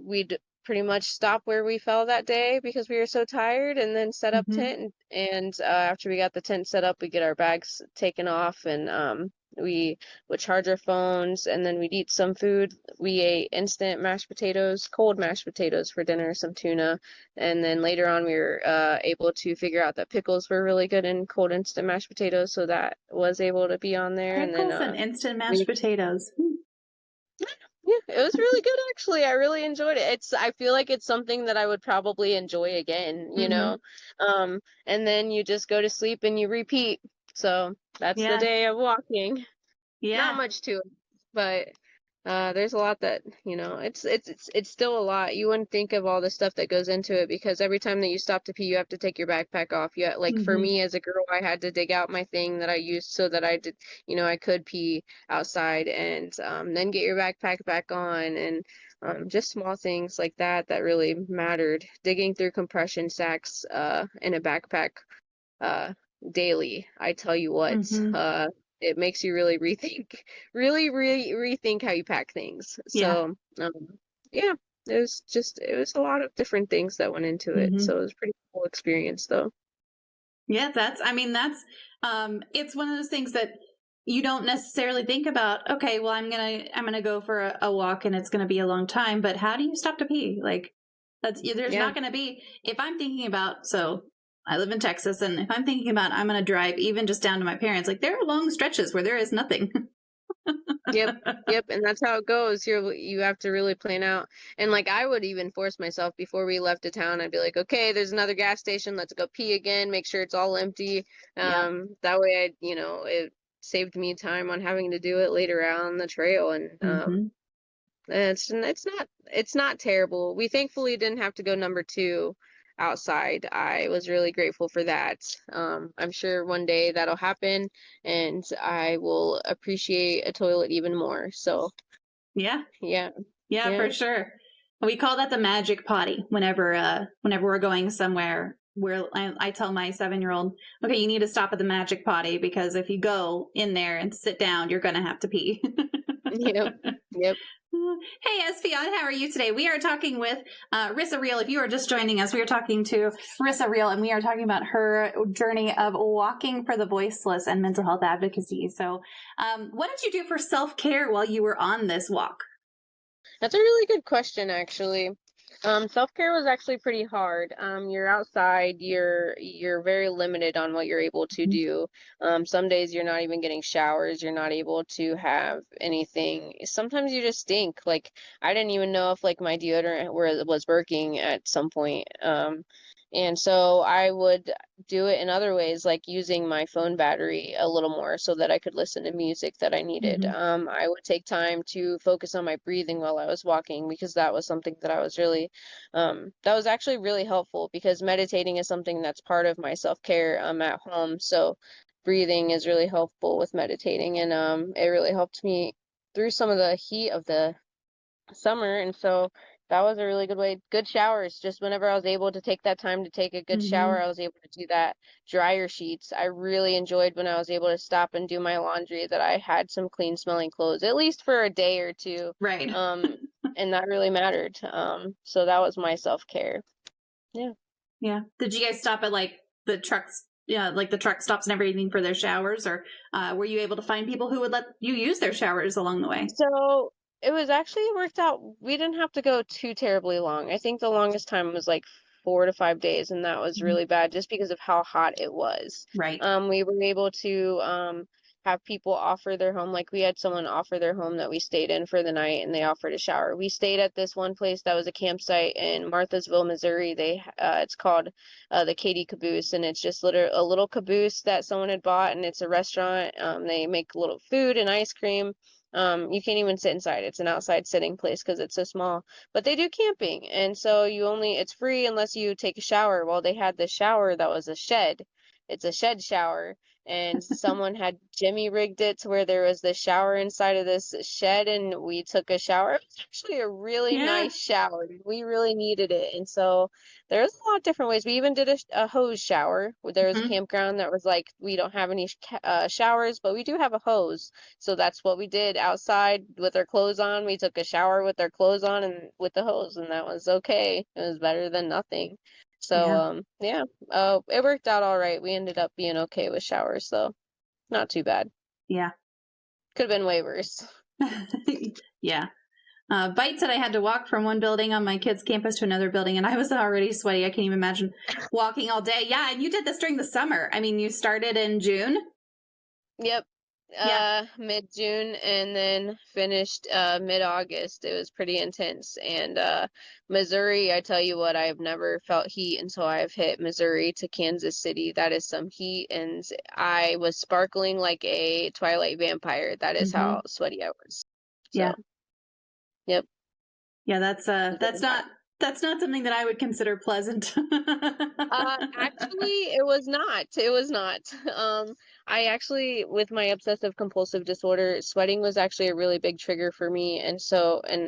[SPEAKER 2] we'd pretty much stop where we fell that day because we were so tired, and then set up
[SPEAKER 1] Mm-hmm.
[SPEAKER 2] tent. And after we got the tent set up, we get our bags taken off, and we would charge our phones, and then we'd eat some food. We ate instant mashed potatoes, cold mashed potatoes for dinner, some tuna, and then later on we were able to figure out that pickles were really good in cold instant mashed potatoes, so that was able to be on there. And then
[SPEAKER 1] Pickles and instant mashed
[SPEAKER 2] we
[SPEAKER 1] potatoes.
[SPEAKER 2] yeah, it was really good actually. I really enjoyed it. I feel like it's something that I would probably enjoy again, you
[SPEAKER 1] Mm-hmm.
[SPEAKER 2] know. And then you just go to sleep and you repeat. So that's the
[SPEAKER 1] Yeah.
[SPEAKER 2] day of walking. Not
[SPEAKER 1] Yeah.
[SPEAKER 2] much to it, but there's a lot that, it's still a lot. You wouldn't think of all the stuff that goes into it because every time that you stop to pee, you have to take your backpack off. Like for
[SPEAKER 1] Mm-hmm.
[SPEAKER 2] me as a girl, I had to dig out my thing that I used so that I did, I could pee outside, and then get your backpack back on, and just small things like that that really mattered. Digging through compression sacks in a backpack uh daily, I tell you what,
[SPEAKER 1] Mm-hmm.
[SPEAKER 2] it makes you really rethink really rethink how you pack things.
[SPEAKER 1] Yeah.
[SPEAKER 2] So yeah, it was a lot of different things that went into it,
[SPEAKER 1] Mm-hmm.
[SPEAKER 2] so it was a pretty cool experience though.
[SPEAKER 1] Yeah, it's one of those things that you don't necessarily think about. Okay, well, I'm gonna go for a walk and it's gonna be a long time, but how do you stop to pee? Like, there's
[SPEAKER 2] Yeah.
[SPEAKER 1] not gonna be, if I'm thinking about, so I live in Texas, and if I'm thinking about, I'm gonna drive even just down to my parents, like there are long stretches where there is nothing.
[SPEAKER 2] Yep. Yep, and that's how it goes. You have to really plan out. And like I would even force myself before we left the town. I'd be like, okay, there's another gas station. Let's go pee again. Make sure it's all empty.
[SPEAKER 1] Yep.
[SPEAKER 2] That way it saved me time on having to do it later on the trail. And
[SPEAKER 1] Mm-hmm.
[SPEAKER 2] it's not terrible. We thankfully didn't have to go number two outside. I was really grateful for that. I'm sure one day that'll happen, and I will appreciate a toilet even more. So
[SPEAKER 1] Yeah.
[SPEAKER 2] yeah,
[SPEAKER 1] Yeah,
[SPEAKER 2] yeah,
[SPEAKER 1] for sure. We call that the magic potty whenever we're going somewhere where I tell my 7-year-old, okay, you need to stop at the magic potty because if you go in there and sit down, you're going to have to pee.
[SPEAKER 2] yep, yep.
[SPEAKER 1] Hey, Esfion, how are you today? We are talking with Rissa Reel. If you are just joining us, we are talking to Rissa Reel, and we are talking about her journey of walking for the voiceless and mental health advocacy. So, what did you do for self-care while you were on this walk?
[SPEAKER 2] That's a really good question, actually. Self-care was actually pretty hard. You're outside, you're very limited on what you're able to do. Some days you're not even getting showers, you're not able to have anything. Sometimes you just stink. Like I didn't even know if like my deodorant was working at some point. And so I would do it in other ways, like using my phone battery a little more so that I could listen to music that I needed.
[SPEAKER 1] Mm-hmm.
[SPEAKER 2] I would take time to focus on my breathing while I was walking because that was something that that was actually really helpful because meditating is something that's part of my self-care at home. So breathing is really helpful with meditating, and it really helped me through some of the heat of the summer. And so that was a really good way. Good showers, just whenever I was able to take that time to take a good shower,
[SPEAKER 1] Mm-hmm.
[SPEAKER 2] I was able to do that. Dryer sheets, I really enjoyed when I was able to stop and do my laundry, that I had some clean smelling clothes, at least for a day or two.
[SPEAKER 1] Right.
[SPEAKER 2] um and that really mattered. So that was my self-care. Yeah.
[SPEAKER 1] Yeah. Did you guys stop at like the trucks? Yeah, like the truck stops and everything for their showers, or were you able to find people who would let you use their showers along the way?
[SPEAKER 2] So it was actually worked out. We didn't have to go too terribly long. I think the longest time was like 4 to 5 days, and that was
[SPEAKER 1] Mhm.
[SPEAKER 2] really bad just because of how hot it was.
[SPEAKER 1] Right.
[SPEAKER 2] We were able to have people offer their home. Like we had someone offer their home that we stayed in for the night, and they offered a shower. We stayed at this one place that was a campsite in Marthasville, Missouri. It's called the Katy Caboose, and it's just literally a little caboose that someone had bought, and it's a restaurant. They make little food and ice cream. You can't even sit inside. It's an outside sitting place because it's so small. But they do camping, and so it's free unless you take a shower. Well, they had the shower that was a shed. It's a shed shower, and someone had Jimmy rigged it to where there was the shower inside of this shed, and we took a shower. It was actually a really
[SPEAKER 1] Yeah.
[SPEAKER 2] nice shower. We really needed it, and so there's a lot of different ways. We even did a hose shower. There was a
[SPEAKER 1] Mhm.
[SPEAKER 2] campground that was like, we don't have any showers, but we do have a hose. So that's what we did outside with our clothes on. We took a shower with our clothes on and with the hose, and that was okay. It was better than nothing. So,
[SPEAKER 1] Yeah.
[SPEAKER 2] yeah, it worked out all right. We ended up being okay with showers, so not too bad.
[SPEAKER 1] Yeah.
[SPEAKER 2] Could have been way worse.
[SPEAKER 1] Yeah. Bite said I had to walk from one building on my kids' campus to another building, and I was already sweaty. I can't even imagine walking all day. Yeah, and you did this during the summer. I mean, you started in June?
[SPEAKER 2] Yep.
[SPEAKER 1] Yeah.
[SPEAKER 2] Mid-June and then finished mid-August. It was pretty intense. And Missouri, I tell you what, I've never felt heat until I've hit Missouri to Kansas City. That is some heat, and I was sparkling like a Twilight vampire. That is
[SPEAKER 1] Mm-hmm.
[SPEAKER 2] how sweaty I was.
[SPEAKER 1] Yeah.
[SPEAKER 2] So, yep.
[SPEAKER 1] Yeah, that's not something that I would consider pleasant.
[SPEAKER 2] Actually, it was not. It was not. I actually, with my obsessive compulsive disorder, sweating was actually a really big trigger for me. And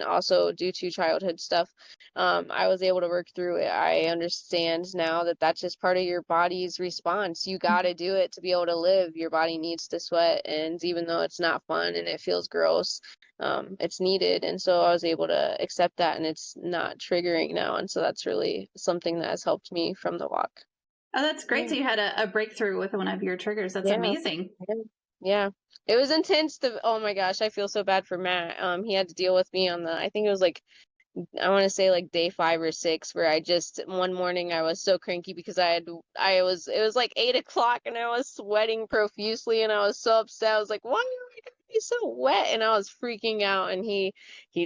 [SPEAKER 2] also due to childhood stuff, I was able to work through it. I understand now that that's just part of your body's response. You got to do it to be able to live. Your body needs to sweat. And even though it's not fun and it feels gross, it's needed. And so I was able to accept that, and it's not triggering now. And so that's really something that has helped me from the walk.
[SPEAKER 1] Oh, that's great.
[SPEAKER 2] Yeah.
[SPEAKER 1] So you had a breakthrough with one of your triggers. That's
[SPEAKER 2] Yeah.
[SPEAKER 1] amazing.
[SPEAKER 2] Yeah. Yeah. It was intense. Oh my gosh, I feel so bad for Matt. He had to deal with me on I think it was like, I want to say like day 5 or 6, where I just one morning I was so cranky because it was like 8 o'clock and I was sweating profusely and I was so upset. I was like, why am I gonna be so wet? And I was freaking out, and he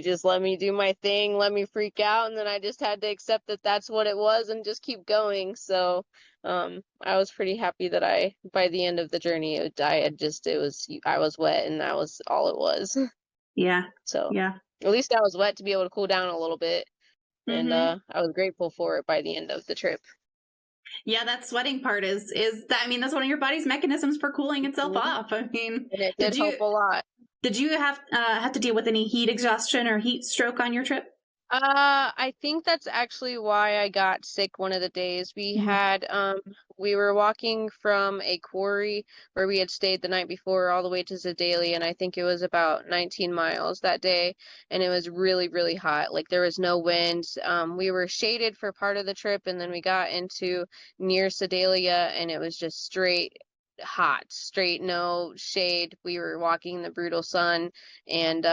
[SPEAKER 2] just let me do my thing, let me freak out, and then I just had to accept that that's what it was and just keep going. So, I was pretty happy that by the end of the journey, I was wet and that was all it was.
[SPEAKER 1] Yeah.
[SPEAKER 2] So.
[SPEAKER 1] Yeah.
[SPEAKER 2] At least I was wet to be able to cool down a little bit, and
[SPEAKER 1] Mm-hmm.
[SPEAKER 2] I was grateful for it by the end of the trip.
[SPEAKER 1] Yeah, that sweating part is that, I mean, that's one of your body's mechanisms for cooling itself
[SPEAKER 2] Mhm.
[SPEAKER 1] off. I mean,
[SPEAKER 2] And it did help a lot.
[SPEAKER 1] did you have to deal with any heat exhaustion or heat stroke on your trip?
[SPEAKER 2] I think that's actually why I got sick one of the days.
[SPEAKER 1] Mhm.
[SPEAKER 2] We were walking from a quarry where we had stayed the night before all the way to Sedalia, and I think it was about 19 miles that day, and it was really, really hot. Like there was no wind. We were shaded for part of the trip, and then we got into near Sedalia, and it was just straight hot, straight no shade. We were walking in the brutal sun, and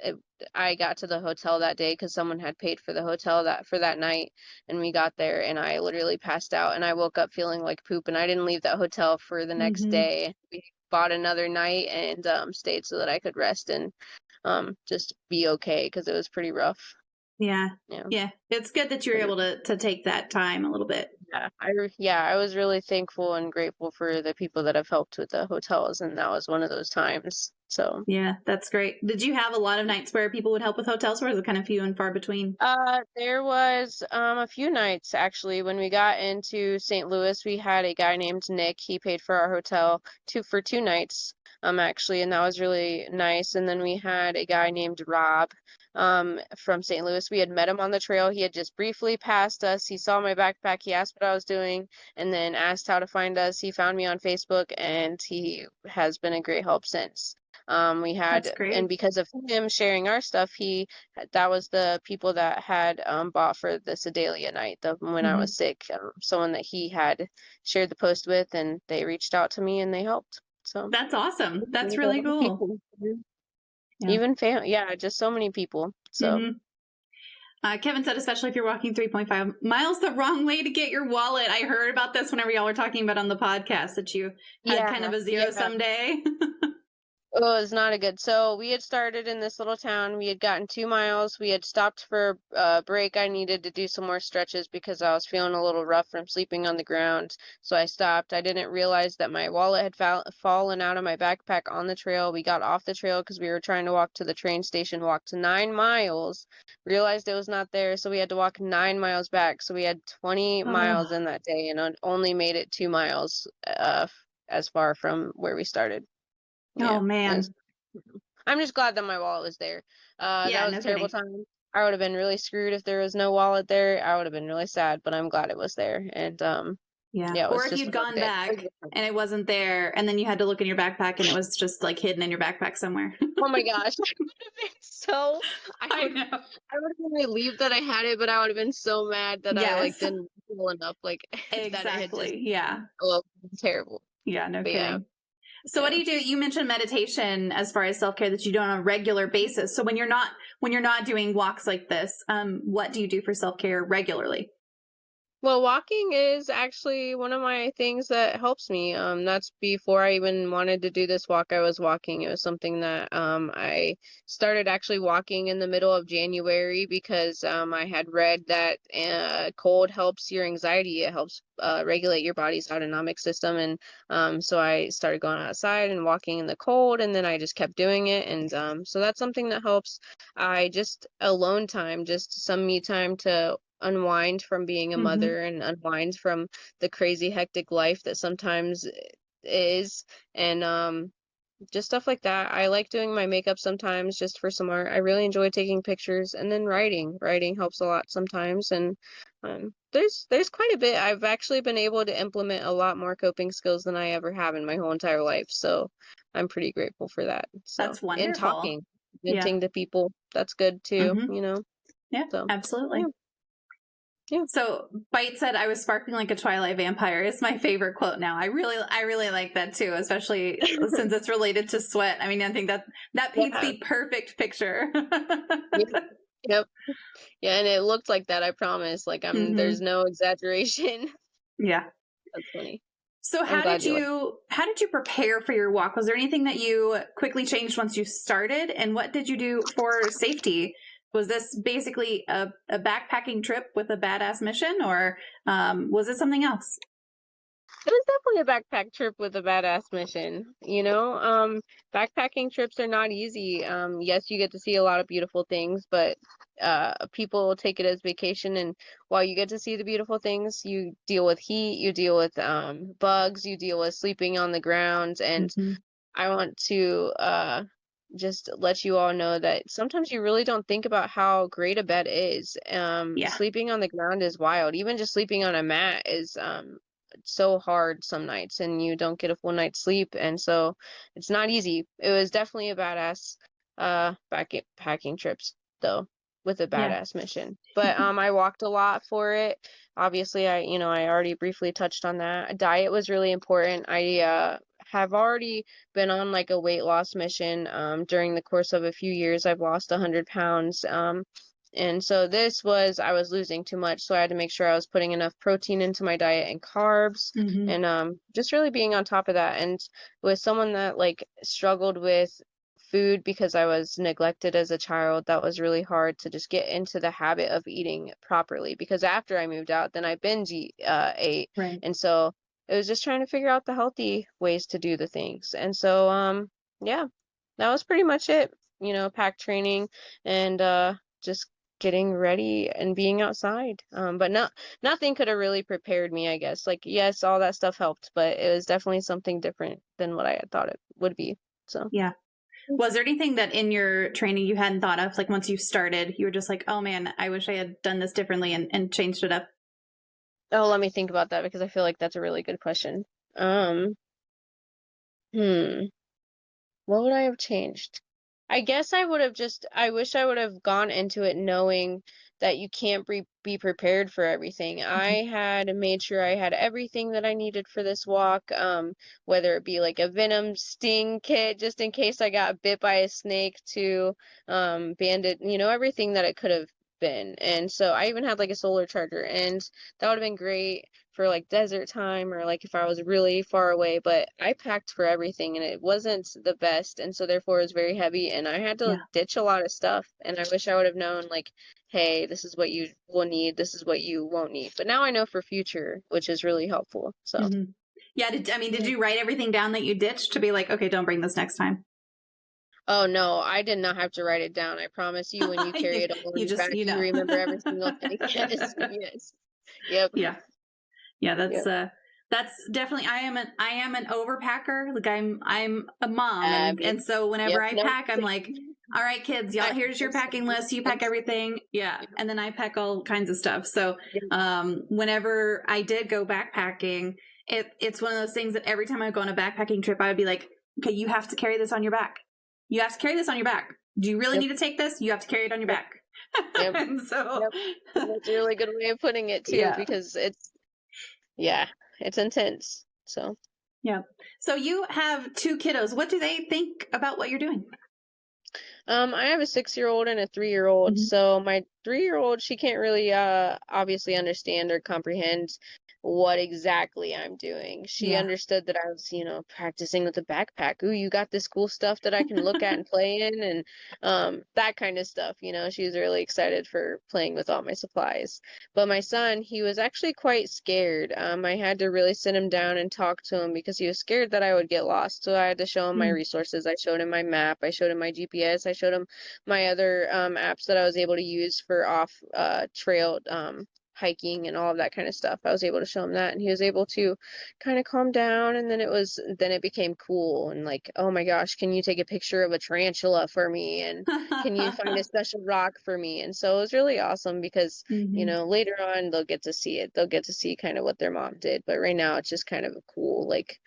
[SPEAKER 2] it, I got to the hotel that day because someone had paid for the hotel for that night, and we got there, and I literally passed out, and I woke up feeling like poop, and I didn't leave that hotel for the next
[SPEAKER 1] Mhm.
[SPEAKER 2] day. We bought another night and stayed so that I could rest and just be okay because it was pretty rough.
[SPEAKER 1] Yeah.
[SPEAKER 2] Yeah.
[SPEAKER 1] Yeah. It's good that you were able to take that time a little bit.
[SPEAKER 2] Yeah, I was really thankful and grateful for the people that have helped with the hotels, and that was one of those times. So.
[SPEAKER 1] Yeah, that's great. Did you have a lot of nights where people would help with hotels, or was it kind of few and far between?
[SPEAKER 2] There was a few nights actually when we got into St. Louis. We had a guy named Nick. He paid for our hotel for 2 nights, actually, and that was really nice. And then we had a guy named Rob, from St. Louis. We had met him on the trail. He had just briefly passed us. He saw my backpack. He asked what I was doing, and then asked how to find us. He found me on Facebook, and he has been a great help since.
[SPEAKER 1] That's
[SPEAKER 2] And
[SPEAKER 1] great.
[SPEAKER 2] because of him sharing our stuff, that was the people that had bought for the Sedalia night, when I
[SPEAKER 1] Hmm.
[SPEAKER 2] was sick. Someone that he had shared the post with, and they reached out to me and they helped. So
[SPEAKER 1] That's awesome.
[SPEAKER 2] there's
[SPEAKER 1] That's
[SPEAKER 2] a
[SPEAKER 1] really
[SPEAKER 2] lot of
[SPEAKER 1] cool.
[SPEAKER 2] people,
[SPEAKER 1] Yeah.
[SPEAKER 2] even yeah, just so many people. So
[SPEAKER 1] Hmm. Kevin said, especially if you're walking 3.5 miles the wrong way to get your wallet. I heard about this whenever y'all were talking about on the podcast that you had kind
[SPEAKER 2] yeah,
[SPEAKER 1] of a zero
[SPEAKER 2] yeah.
[SPEAKER 1] sum day.
[SPEAKER 2] Oh, it's not a good. So we had started in this little town. We had gotten 2 miles. We had stopped for a break. I needed to do some more stretches because I was feeling a little rough from sleeping on the ground. So I stopped. I didn't realize that my wallet had fallen out of my backpack on the trail. We got off the trail because we were trying to walk to the train station, walked 9 miles, realized it was not there. So we had to walk 9 miles back. So we had 20 miles
[SPEAKER 1] Oh,
[SPEAKER 2] in that day and only made it 2 miles as far from where we started.
[SPEAKER 1] oh
[SPEAKER 2] Yeah.
[SPEAKER 1] man.
[SPEAKER 2] I'm just glad that my wallet was there. That
[SPEAKER 1] Yeah,
[SPEAKER 2] was a
[SPEAKER 1] no
[SPEAKER 2] terrible
[SPEAKER 1] kidding.
[SPEAKER 2] time. I would have been really screwed if there was no wallet there. I would have been really sad, but I'm glad it was there. And
[SPEAKER 1] Yeah.
[SPEAKER 2] yeah, it
[SPEAKER 1] Or
[SPEAKER 2] was
[SPEAKER 1] if
[SPEAKER 2] just
[SPEAKER 1] you'd
[SPEAKER 2] one
[SPEAKER 1] gone
[SPEAKER 2] day.
[SPEAKER 1] back and it wasn't there, and then you had to look in your backpack and it was just like hidden in your backpack somewhere.
[SPEAKER 2] Oh my gosh, I would have been so
[SPEAKER 1] I know.
[SPEAKER 2] I would have been relieved that I had it, but I would have been so mad that I like
[SPEAKER 1] Yes,
[SPEAKER 2] didn't feel enough, like that it had just
[SPEAKER 1] exactly. Yeah.
[SPEAKER 2] oh terrible.
[SPEAKER 1] Yeah, no
[SPEAKER 2] But yeah,
[SPEAKER 1] kidding. So what
[SPEAKER 2] yeah.
[SPEAKER 1] do you do? You mentioned meditation as far as self-care that you do on a regular basis. So when you're not doing walks like this, what do you do for self-care regularly?
[SPEAKER 2] Well, walking is actually one of my things that helps me. That's before I even wanted to do this walk, I was walking. It was something that I started actually walking in the middle of January because I had read that cold helps your anxiety. It helps regulate your body's autonomic system. And so I started going outside and walking in the cold, and then I just kept doing it. And so that's something that helps. I just alone time, just some me time to unwind from being a
[SPEAKER 1] Mm-hmm.
[SPEAKER 2] mother and unwind from the crazy hectic life that sometimes is and just stuff like that. I like doing my makeup sometimes just for some art. I really enjoy taking pictures and then writing. Writing helps a lot sometimes and there's quite a bit. I've actually been able to implement a lot more coping skills than I ever have in my whole entire life. So I'm pretty grateful for that. So,
[SPEAKER 1] That's
[SPEAKER 2] and
[SPEAKER 1] wonderful.
[SPEAKER 2] talking,
[SPEAKER 1] Yeah.
[SPEAKER 2] venting to people, that's good too,
[SPEAKER 1] Mm-hmm.
[SPEAKER 2] you know.
[SPEAKER 1] Yeah,
[SPEAKER 2] So, yeah.
[SPEAKER 1] absolutely.
[SPEAKER 2] Yeah.
[SPEAKER 1] So Bite said, "I was sparkling like a twilight vampire." It's my favorite quote now. I really like that too, especially since it's related to sweat. I mean, I think that paints
[SPEAKER 2] Yeah.
[SPEAKER 1] the perfect picture.
[SPEAKER 2] Yeah. Yep. Yeah, and it looked like that, I promise. Like there's
[SPEAKER 1] hmm
[SPEAKER 2] no exaggeration.
[SPEAKER 1] Yeah.
[SPEAKER 2] That's funny.
[SPEAKER 1] So
[SPEAKER 2] I'm
[SPEAKER 1] how
[SPEAKER 2] glad
[SPEAKER 1] did
[SPEAKER 2] you like
[SPEAKER 1] you prepare for your walk? Was there anything that you quickly changed once you started? And what did you do for safety? Was this basically a backpacking trip with a badass mission, or was it something else?
[SPEAKER 2] it was definitely a backpack trip with a badass mission, you know? Backpacking trips are not easy. Yes, you get to see a lot of beautiful things, but people take it as vacation and while you get to see the beautiful things, you deal with heat, you deal with bugs, you deal with sleeping on the ground and
[SPEAKER 1] hmm
[SPEAKER 2] I want to just let you all know that sometimes you really don't think about how great a bed is.
[SPEAKER 1] Yeah.
[SPEAKER 2] Sleeping on the ground is wild. Even just sleeping on a mat is so hard some nights, and you don't get a full night's sleep, and so it's not easy. It was definitely a badass packing trips though, with a
[SPEAKER 1] Yeah.
[SPEAKER 2] badass mission. But I walked a lot for it. Obviously, I already briefly touched on that. Diet was really important. I have already been on like a weight loss mission. During the course of a few years, I've lost 100 pounds. And so I was losing too much, so I had to make sure I was putting enough protein into my diet and carbs,
[SPEAKER 1] hmm
[SPEAKER 2] and just really being on top of that. And with someone that like struggled with food because I was neglected as a child, that was really hard to just get into the habit of eating properly. Because after I moved out, then I ate,
[SPEAKER 1] Right.
[SPEAKER 2] and so it was just trying to figure out the healthy ways to do the things. And so, yeah, that was pretty much it. Pack training and just getting ready and being outside. But nothing could have really prepared me, I guess. Like, yes, all that stuff helped, but it was definitely something different than what I had thought it would be. So,
[SPEAKER 1] Yeah. Was there anything that in your training you hadn't thought of? Like once you started, you were just like, oh man, I wish I had done this differently and changed it up.
[SPEAKER 2] oh, let me think about that because I feel like that's a really good question. Um, hmm. What would I have changed? I guess I wish I would have gone into it knowing that you can't be prepared for everything.
[SPEAKER 1] Mhm.
[SPEAKER 2] I had made sure I had everything that I needed for this walk, whether it be like a venom sting kit just in case I got bit by a snake to bandage, everything that it could have been. And so I even had like a solar charger, and that would have been great for like desert time or like if I was really far away, but I packed for everything and it wasn't the best, and so therefore it was very heavy and I had to
[SPEAKER 1] Yeah.
[SPEAKER 2] ditch a lot of stuff, and I wish I would have known like, hey, this is what you will need, this is what you won't need. But now I know for future, which is really helpful. So
[SPEAKER 1] Mm-hmm. Yeah. Did
[SPEAKER 2] yeah.
[SPEAKER 1] you write everything down that you ditched to be like, okay, don't bring this next time?
[SPEAKER 2] Oh no, I did not have to write it down. I promise you, when you carry
[SPEAKER 1] you,
[SPEAKER 2] it all on
[SPEAKER 1] you
[SPEAKER 2] your
[SPEAKER 1] just,
[SPEAKER 2] back, you remember every single thing. Yes, yes. Yep.
[SPEAKER 1] yeah. Yeah,
[SPEAKER 2] Yep.
[SPEAKER 1] that's definitely, I am an overpacker. Like I'm a mom,
[SPEAKER 2] Me.
[SPEAKER 1] and so whenever
[SPEAKER 2] Yep.
[SPEAKER 1] I
[SPEAKER 2] No.
[SPEAKER 1] pack, I'm like, all right, kids, y'all,
[SPEAKER 2] I
[SPEAKER 1] here's your packing
[SPEAKER 2] understand.
[SPEAKER 1] list. You pack
[SPEAKER 2] Yes.
[SPEAKER 1] everything. Yeah.
[SPEAKER 2] Yep.
[SPEAKER 1] And then I pack all kinds of stuff. So,
[SPEAKER 2] Yep.
[SPEAKER 1] whenever I did go backpacking, it's one of those things that every time I go on a backpacking trip, I would be like, okay, you have to carry this on your back. You have to carry this on your back. Do you really
[SPEAKER 2] Yep.
[SPEAKER 1] need to take this? You have to carry it on your
[SPEAKER 2] Yep.
[SPEAKER 1] back.
[SPEAKER 2] Yep.
[SPEAKER 1] And so,
[SPEAKER 2] Yep. That's a really good way of putting it too,
[SPEAKER 1] yeah.
[SPEAKER 2] because yeah, it's intense. So
[SPEAKER 1] Yeah. So you have two kiddos. What do they think about what you're doing?
[SPEAKER 2] I have a 6-year-old and a 3-year-old.
[SPEAKER 1] Mm-hmm.
[SPEAKER 2] So my 3-year-old, she can't really obviously understand or comprehend what exactly I'm doing. She
[SPEAKER 1] Yeah.
[SPEAKER 2] understood that I was, practicing with a backpack. Ooh, you got this cool stuff that I can look at and play in, and that kind of stuff. She was really excited for playing with all my supplies. But my son, he was actually quite scared. I had to really sit him down and talk to him because he was scared that I would get lost. So I had to show him my resources. I showed him my map. I showed him my GPS. I showed him my other apps that I was able to use for off trail hiking and all of that kind of stuff. I was able to show him that, and he was able to kind of calm down. And then it became cool, and like, oh my gosh, can you take a picture of a tarantula for me, and can you find a special rock for me? And so it was really awesome because
[SPEAKER 1] Mm-hmm.
[SPEAKER 2] later on they'll get to see it. They'll get to see kind of what their mom did. But right now it's just kind of a cool, like,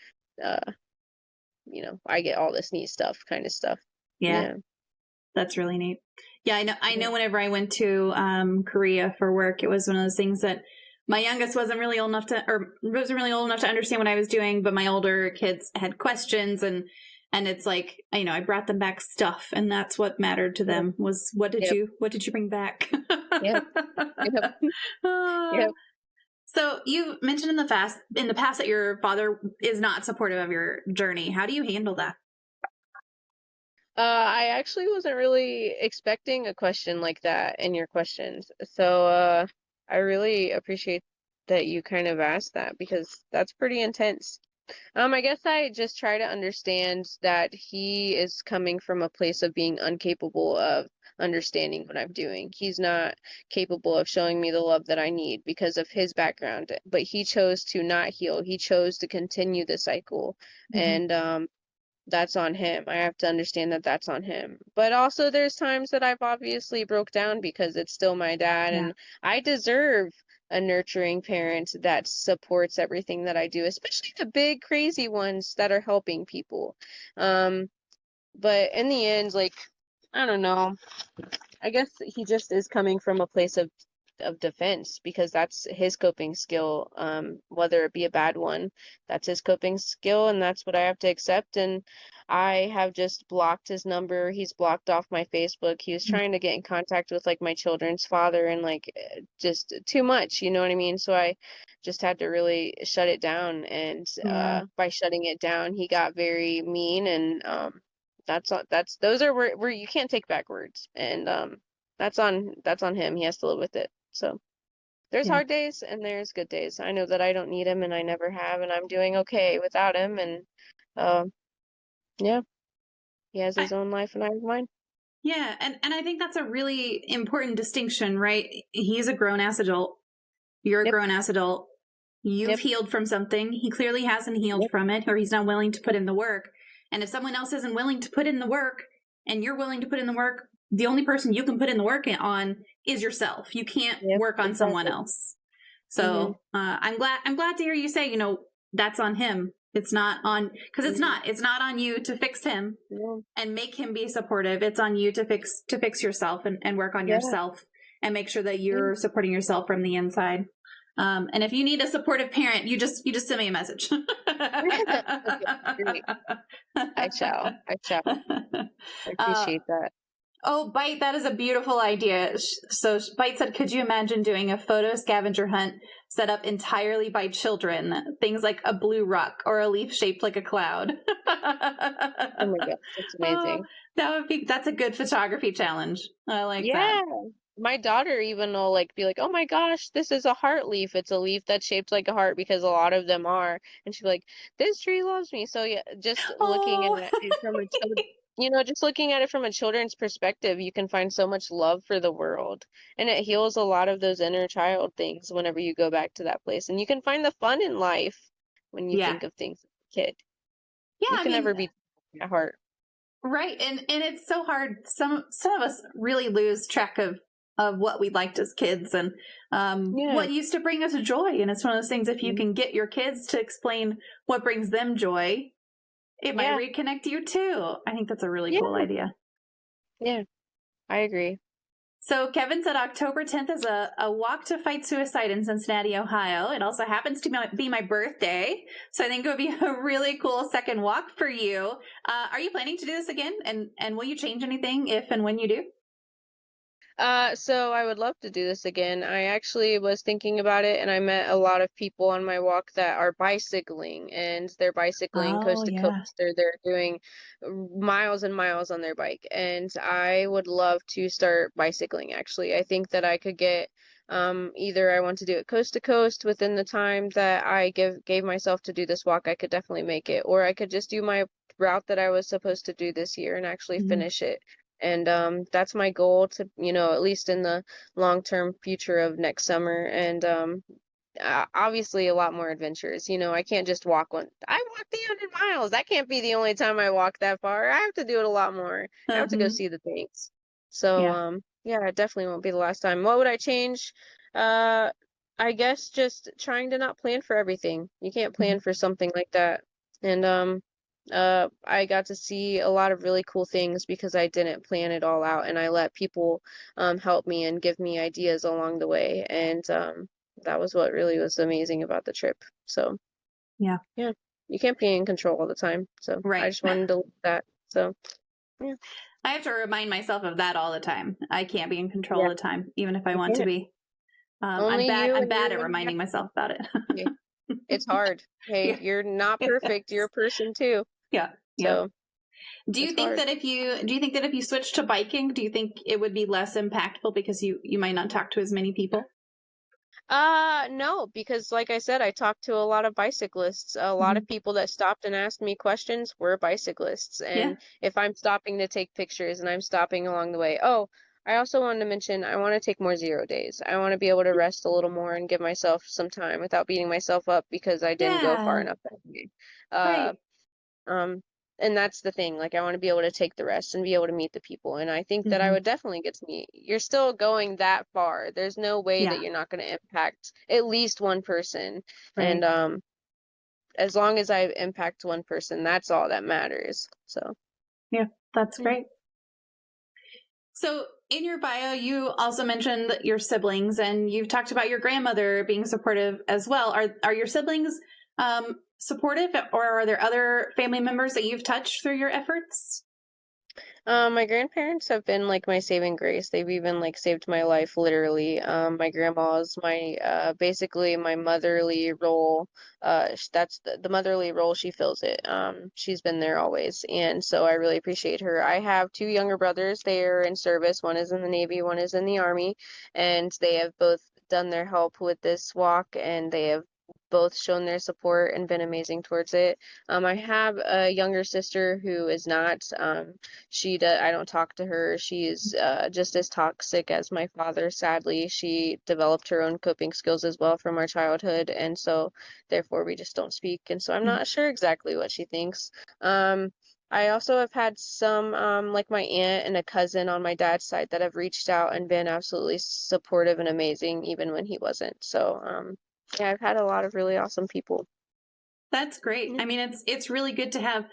[SPEAKER 2] I get all this neat stuff kind of stuff.
[SPEAKER 1] Yeah,
[SPEAKER 2] Yeah.
[SPEAKER 1] that's really neat. Yeah, I know whenever I went to Korea for work, it was one of those things that my youngest wasn't really old enough to understand what I was doing, but my older kids had questions, and it's like, I brought them back stuff, and that's what mattered to them was what did you bring back?
[SPEAKER 2] Yep. Yep. Yep.
[SPEAKER 1] So you mentioned in the past that your father is not supportive of your journey. How do you handle that?
[SPEAKER 2] I actually wasn't really expecting a question like that in your questions. So, I really appreciate that you kind of asked that, because that's pretty intense. I guess I just try to understand that he is coming from a place of being incapable of understanding what I'm doing. He's not capable of showing me the love that I need because of his background, but he chose to not heal. He chose to continue the cycle.
[SPEAKER 1] Mm-hmm.
[SPEAKER 2] And that's on him. I have to understand that that's on him. But also there's times that I've obviously broke down because it's still my dad,
[SPEAKER 1] Yeah.
[SPEAKER 2] and I deserve a nurturing parent that supports everything that I do, especially the big crazy ones that are helping people. But in the end, like, I don't know. I guess he just is coming from a place of defense, because that's his coping skill, whether it be a bad one. That's his coping skill, and that's what I have to accept. And I have just blocked his number. He's blocked off my Facebook. He was trying to get in contact with like my children's father, and like, just too much, you know what I mean? So I just had to really shut it down, and
[SPEAKER 1] Yeah.
[SPEAKER 2] by shutting it down, he got very mean. And those are where you can't take back words. And that's on him. He has to live with it. So there's
[SPEAKER 1] Yeah.
[SPEAKER 2] hard days and there's good days. I know that I don't need him, and I never have, and I'm doing okay without him. And uh, yeah, he has
[SPEAKER 1] I,
[SPEAKER 2] his own life and I have mine.
[SPEAKER 1] yeah. And I think that's a really important distinction, right? He's a grown ass adult. You're a
[SPEAKER 2] Yep.
[SPEAKER 1] grown ass adult. You've
[SPEAKER 2] Yep.
[SPEAKER 1] healed from something. He clearly hasn't healed
[SPEAKER 2] Yep.
[SPEAKER 1] from it, or he's not willing to put in the work. And if someone else isn't willing to put in the work and you're willing to put in the work, the only person you can put in the work on is yourself. You can't
[SPEAKER 2] Yep.
[SPEAKER 1] work on someone
[SPEAKER 2] Exactly.
[SPEAKER 1] else.
[SPEAKER 2] Mm-hmm.
[SPEAKER 1] So I'm glad to hear you say, that's on him. It's not on, because it's not on you to fix him
[SPEAKER 2] No.
[SPEAKER 1] and make him be supportive. It's on you to fix yourself and work on
[SPEAKER 2] Yeah.
[SPEAKER 1] yourself and make sure that you're supporting yourself from the inside. And if you need a supportive parent, you just send me a message.
[SPEAKER 2] Okay, great. I shall. I
[SPEAKER 1] Uh,
[SPEAKER 2] appreciate that.
[SPEAKER 1] Oh, Bite, that is a beautiful idea. So Bite said, could you imagine doing a photo scavenger hunt set up entirely by children? Things like a blue rock or a leaf shaped like a cloud.
[SPEAKER 2] Oh my gosh, that's
[SPEAKER 1] Oh,
[SPEAKER 2] amazing.
[SPEAKER 1] that's a good photography challenge. I like that.
[SPEAKER 2] Yeah. My daughter even will like be like, "Oh my gosh, this is a heart leaf. It's a leaf that's shaped like a heart because a lot of them are." And she's like, "This tree loves me." So yeah, just looking
[SPEAKER 1] Oh,
[SPEAKER 2] at it from a just looking at it from a children's perspective, you can find so much love for the world. And it heals a lot of those inner child things whenever you go back to that place. And you can find the fun in life when you
[SPEAKER 1] yeah.
[SPEAKER 2] think of things as a kid.
[SPEAKER 1] Yeah,
[SPEAKER 2] You
[SPEAKER 1] I
[SPEAKER 2] can
[SPEAKER 1] mean,
[SPEAKER 2] never be at heart.
[SPEAKER 1] right. And it's so hard. Some of us really lose track of what we liked as kids and
[SPEAKER 2] Yeah.
[SPEAKER 1] what used to bring us joy. And it's one of those things, if you
[SPEAKER 2] Mhm.
[SPEAKER 1] can get your kids to explain what brings them joy, it might
[SPEAKER 2] Yeah.
[SPEAKER 1] reconnect you too. I think that's a really cool
[SPEAKER 2] Yeah.
[SPEAKER 1] idea.
[SPEAKER 2] Yeah. I agree.
[SPEAKER 1] So Kevin said October 10th is a walk to fight suicide in Cincinnati, Ohio. It also happens to be my birthday. So I think it would be a really cool second walk for you. Are you planning to do this again? And will you change anything if and when you do?
[SPEAKER 2] So I would love to do this again. I actually was thinking about it and I met a lot of people on my walk that are bicycling and they're bicycling
[SPEAKER 1] Oh,
[SPEAKER 2] coast to
[SPEAKER 1] yeah.
[SPEAKER 2] coast. They're doing miles and miles on their bike. And I would love to start bicycling actually. I think that I could get either I want to do it coast to coast within the time that I gave myself to do this walk. I could definitely make it. Or I could just do my route that I was supposed to do this year and actually
[SPEAKER 1] Mhm.
[SPEAKER 2] finish it. And that's my goal to, at least in the long-term future of next summer. And obviously a lot more adventures. I can't just walk one. I walked the 100 miles. That can't be the only time I walk that far. I have to do it a lot more. I have to go
[SPEAKER 1] Mhm.
[SPEAKER 2] see the things. So
[SPEAKER 1] Yeah.
[SPEAKER 2] yeah, it definitely won't be the last time. What would I change? Uh, I guess just trying to not plan for everything. You can't
[SPEAKER 1] Mhm.
[SPEAKER 2] plan for something like that. And I got to see a lot of really cool things because I didn't plan it all out and I let people help me and give me ideas along the way. And that was what really was amazing about the trip. So,
[SPEAKER 1] Yeah.
[SPEAKER 2] yeah, you can't be in control all the time. So, I
[SPEAKER 1] Right.
[SPEAKER 2] just wanted to leave that. So, yeah.
[SPEAKER 1] I have to remind myself of that all the time. I can't be in control
[SPEAKER 2] Yeah,
[SPEAKER 1] all the time, even if I
[SPEAKER 2] you
[SPEAKER 1] want to
[SPEAKER 2] can't.
[SPEAKER 1] be. I'm
[SPEAKER 2] Only
[SPEAKER 1] bad.
[SPEAKER 2] you
[SPEAKER 1] I'm
[SPEAKER 2] and
[SPEAKER 1] bad
[SPEAKER 2] you
[SPEAKER 1] at
[SPEAKER 2] when you have
[SPEAKER 1] reminding myself about it.
[SPEAKER 2] to. It's hard. Hey,
[SPEAKER 1] Yeah.
[SPEAKER 2] you're not perfect. You're
[SPEAKER 1] Yes.
[SPEAKER 2] a person too.
[SPEAKER 1] Yeah. Yeah.
[SPEAKER 2] So, it's hard.
[SPEAKER 1] Do you think that if you switch to biking, do you think it would be less impactful because you might not talk to as many people?
[SPEAKER 2] No, because like I said, I talked to a lot of bicyclists. A lot
[SPEAKER 1] Mhm.
[SPEAKER 2] of people that stopped and asked me questions were bicyclists.
[SPEAKER 1] Yeah.
[SPEAKER 2] And if I'm stopping to take pictures and I'm stopping along the way, oh, I also wanted to mention I want to take more 0 days. I want to be able to rest a little more and give myself some time without beating myself up because I didn't go far
[SPEAKER 1] Yeah.
[SPEAKER 2] enough that day. Uh,
[SPEAKER 1] Right.
[SPEAKER 2] um, and that's the thing. Like, I want to be able to take the rest and be able to meet the people. And I think that I
[SPEAKER 1] Hmm.
[SPEAKER 2] would definitely get to meet. You're still going that far. There's no way
[SPEAKER 1] Yeah.
[SPEAKER 2] that you're not going to impact at least one person. And
[SPEAKER 1] Right.
[SPEAKER 2] as long as I impact one person, that's all that matters. So,
[SPEAKER 1] Yeah. That's
[SPEAKER 2] yeah.
[SPEAKER 1] great. So in your bio, you also mentioned your siblings, and you've talked about your grandmother being supportive as well. Are your siblings supportive, or are there other family members that you've touched through your efforts?
[SPEAKER 2] My grandparents have been like my saving grace. They've even like saved my life literally. My grandma's my basically my motherly role. That's the motherly role. She fills it. She's been there always, and so I really appreciate her. I have two younger brothers. They are in service. One is in the Navy, one is in the Army, and they have both done their help with this walk, and they have both shown their support and been amazing towards it. I have a younger sister who is not. I don't talk to her. She's just as toxic as my father, sadly. She developed her own coping skills as well from our childhood, and so therefore we just don't speak. And so I'm
[SPEAKER 1] Mhm.
[SPEAKER 2] not sure exactly what she thinks. Um, I also have had some, like my aunt and a cousin on my dad's side that have reached out and been absolutely supportive and amazing, even when he wasn't. So, yeah, I've had a lot of really awesome people.
[SPEAKER 1] That's great.
[SPEAKER 2] Yeah.
[SPEAKER 1] I mean, it's really good to have,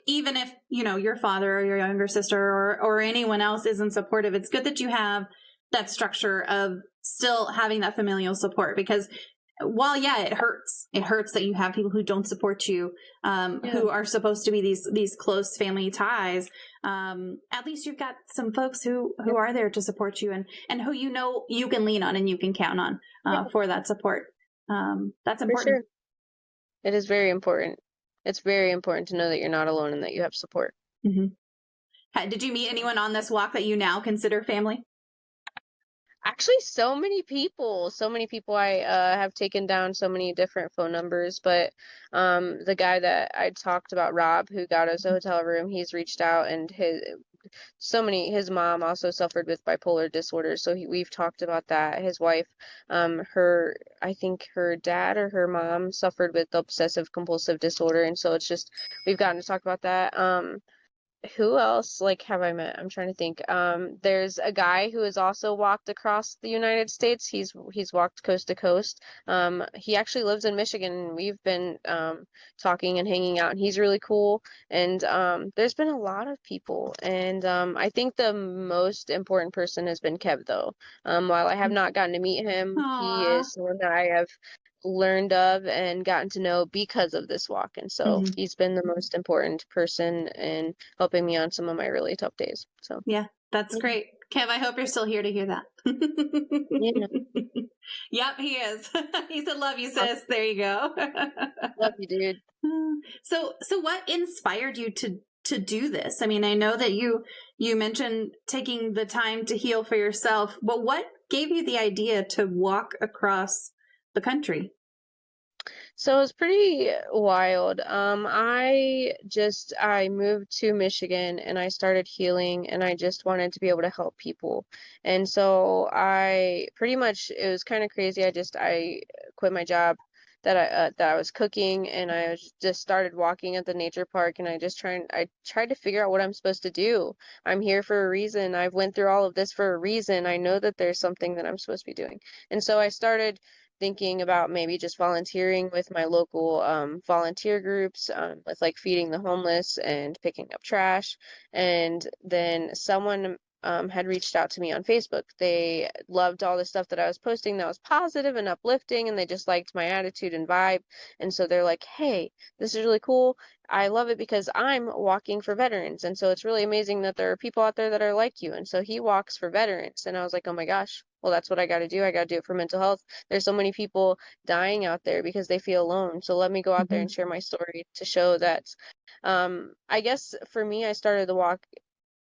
[SPEAKER 1] even if, your father or your younger sister or anyone else isn't supportive, it's good that you have that structure of still having that familial support because while yeah, it hurts. It hurts that you have people who don't support you,
[SPEAKER 2] Yeah,
[SPEAKER 1] who are supposed to be these close family ties. At least you've got some folks who
[SPEAKER 2] yeah,
[SPEAKER 1] are there to support you and who you know you can lean on and you can count on
[SPEAKER 2] yeah,
[SPEAKER 1] for that support. That's
[SPEAKER 2] for
[SPEAKER 1] important.
[SPEAKER 2] sure. It is very important. It's very important to know that you're not alone and that you have support.
[SPEAKER 1] Mm-hmm. Did you meet anyone on this walk that you now consider family?
[SPEAKER 2] Actually, so many people I have taken down so many different phone numbers, but the guy that I talked about, Rob, who got us a hotel room, he's reached out and his mom also suffered with bipolar disorder, so we've talked about that. His wife, I think her dad or her mom suffered with obsessive compulsive disorder, and so it's just we've gotten to talk about that. Who else like have I met? I'm trying to think. There's a guy who has also walked across the United States. He's walked coast to coast. He actually lives in Michigan, and we've been talking and hanging out, and he's really cool. And there's been a lot of people, and I think the most important person has been Kev, though. While I have not gotten to meet him, he
[SPEAKER 1] Aw.
[SPEAKER 2] is someone that I have learned of and gotten to know because of this walk. And so
[SPEAKER 1] Mm-hmm.
[SPEAKER 2] he's been the most important person in helping me on some of my really tough days. So,
[SPEAKER 1] Yeah, that's
[SPEAKER 2] yeah.
[SPEAKER 1] great. Kev, I hope you're still here to hear that.
[SPEAKER 2] Yeah.
[SPEAKER 1] Yep, he is. He said, "Love you,
[SPEAKER 2] Awesome.
[SPEAKER 1] sis." There you go.
[SPEAKER 2] Love you, dude.
[SPEAKER 1] So what inspired you to do this? I mean, I know that you mentioned taking the time to heal for yourself, but what gave you the idea to walk across the country?
[SPEAKER 2] So it was pretty wild. I moved to Michigan and I started healing and I just wanted to be able to help people. And so I pretty much it was kind of crazy. I quit my job that I was cooking and just started walking at the nature park and I tried to figure out what I'm supposed to do. I'm here for a reason. I've went through all of this for a reason. I know that there's something that I'm supposed to be doing. And so I started thinking about maybe just volunteering with my local volunteer groups, with like feeding the homeless and picking up trash. And then someone had reached out to me on Facebook. They loved all the stuff that I was posting that was positive and uplifting, and they just liked my attitude and vibe. And so they're like, hey, this is really cool. I love it because I'm walking for veterans. And so it's really amazing that there are people out there that are like you. And so he walks for veterans. And I was like, oh my gosh, well, that's what I got to do. I got to do it for mental health. There's so many people dying out there because they feel alone. So let me go out there
[SPEAKER 1] Mm-hmm.
[SPEAKER 2] and share my story to show that. I guess for me, I started the walk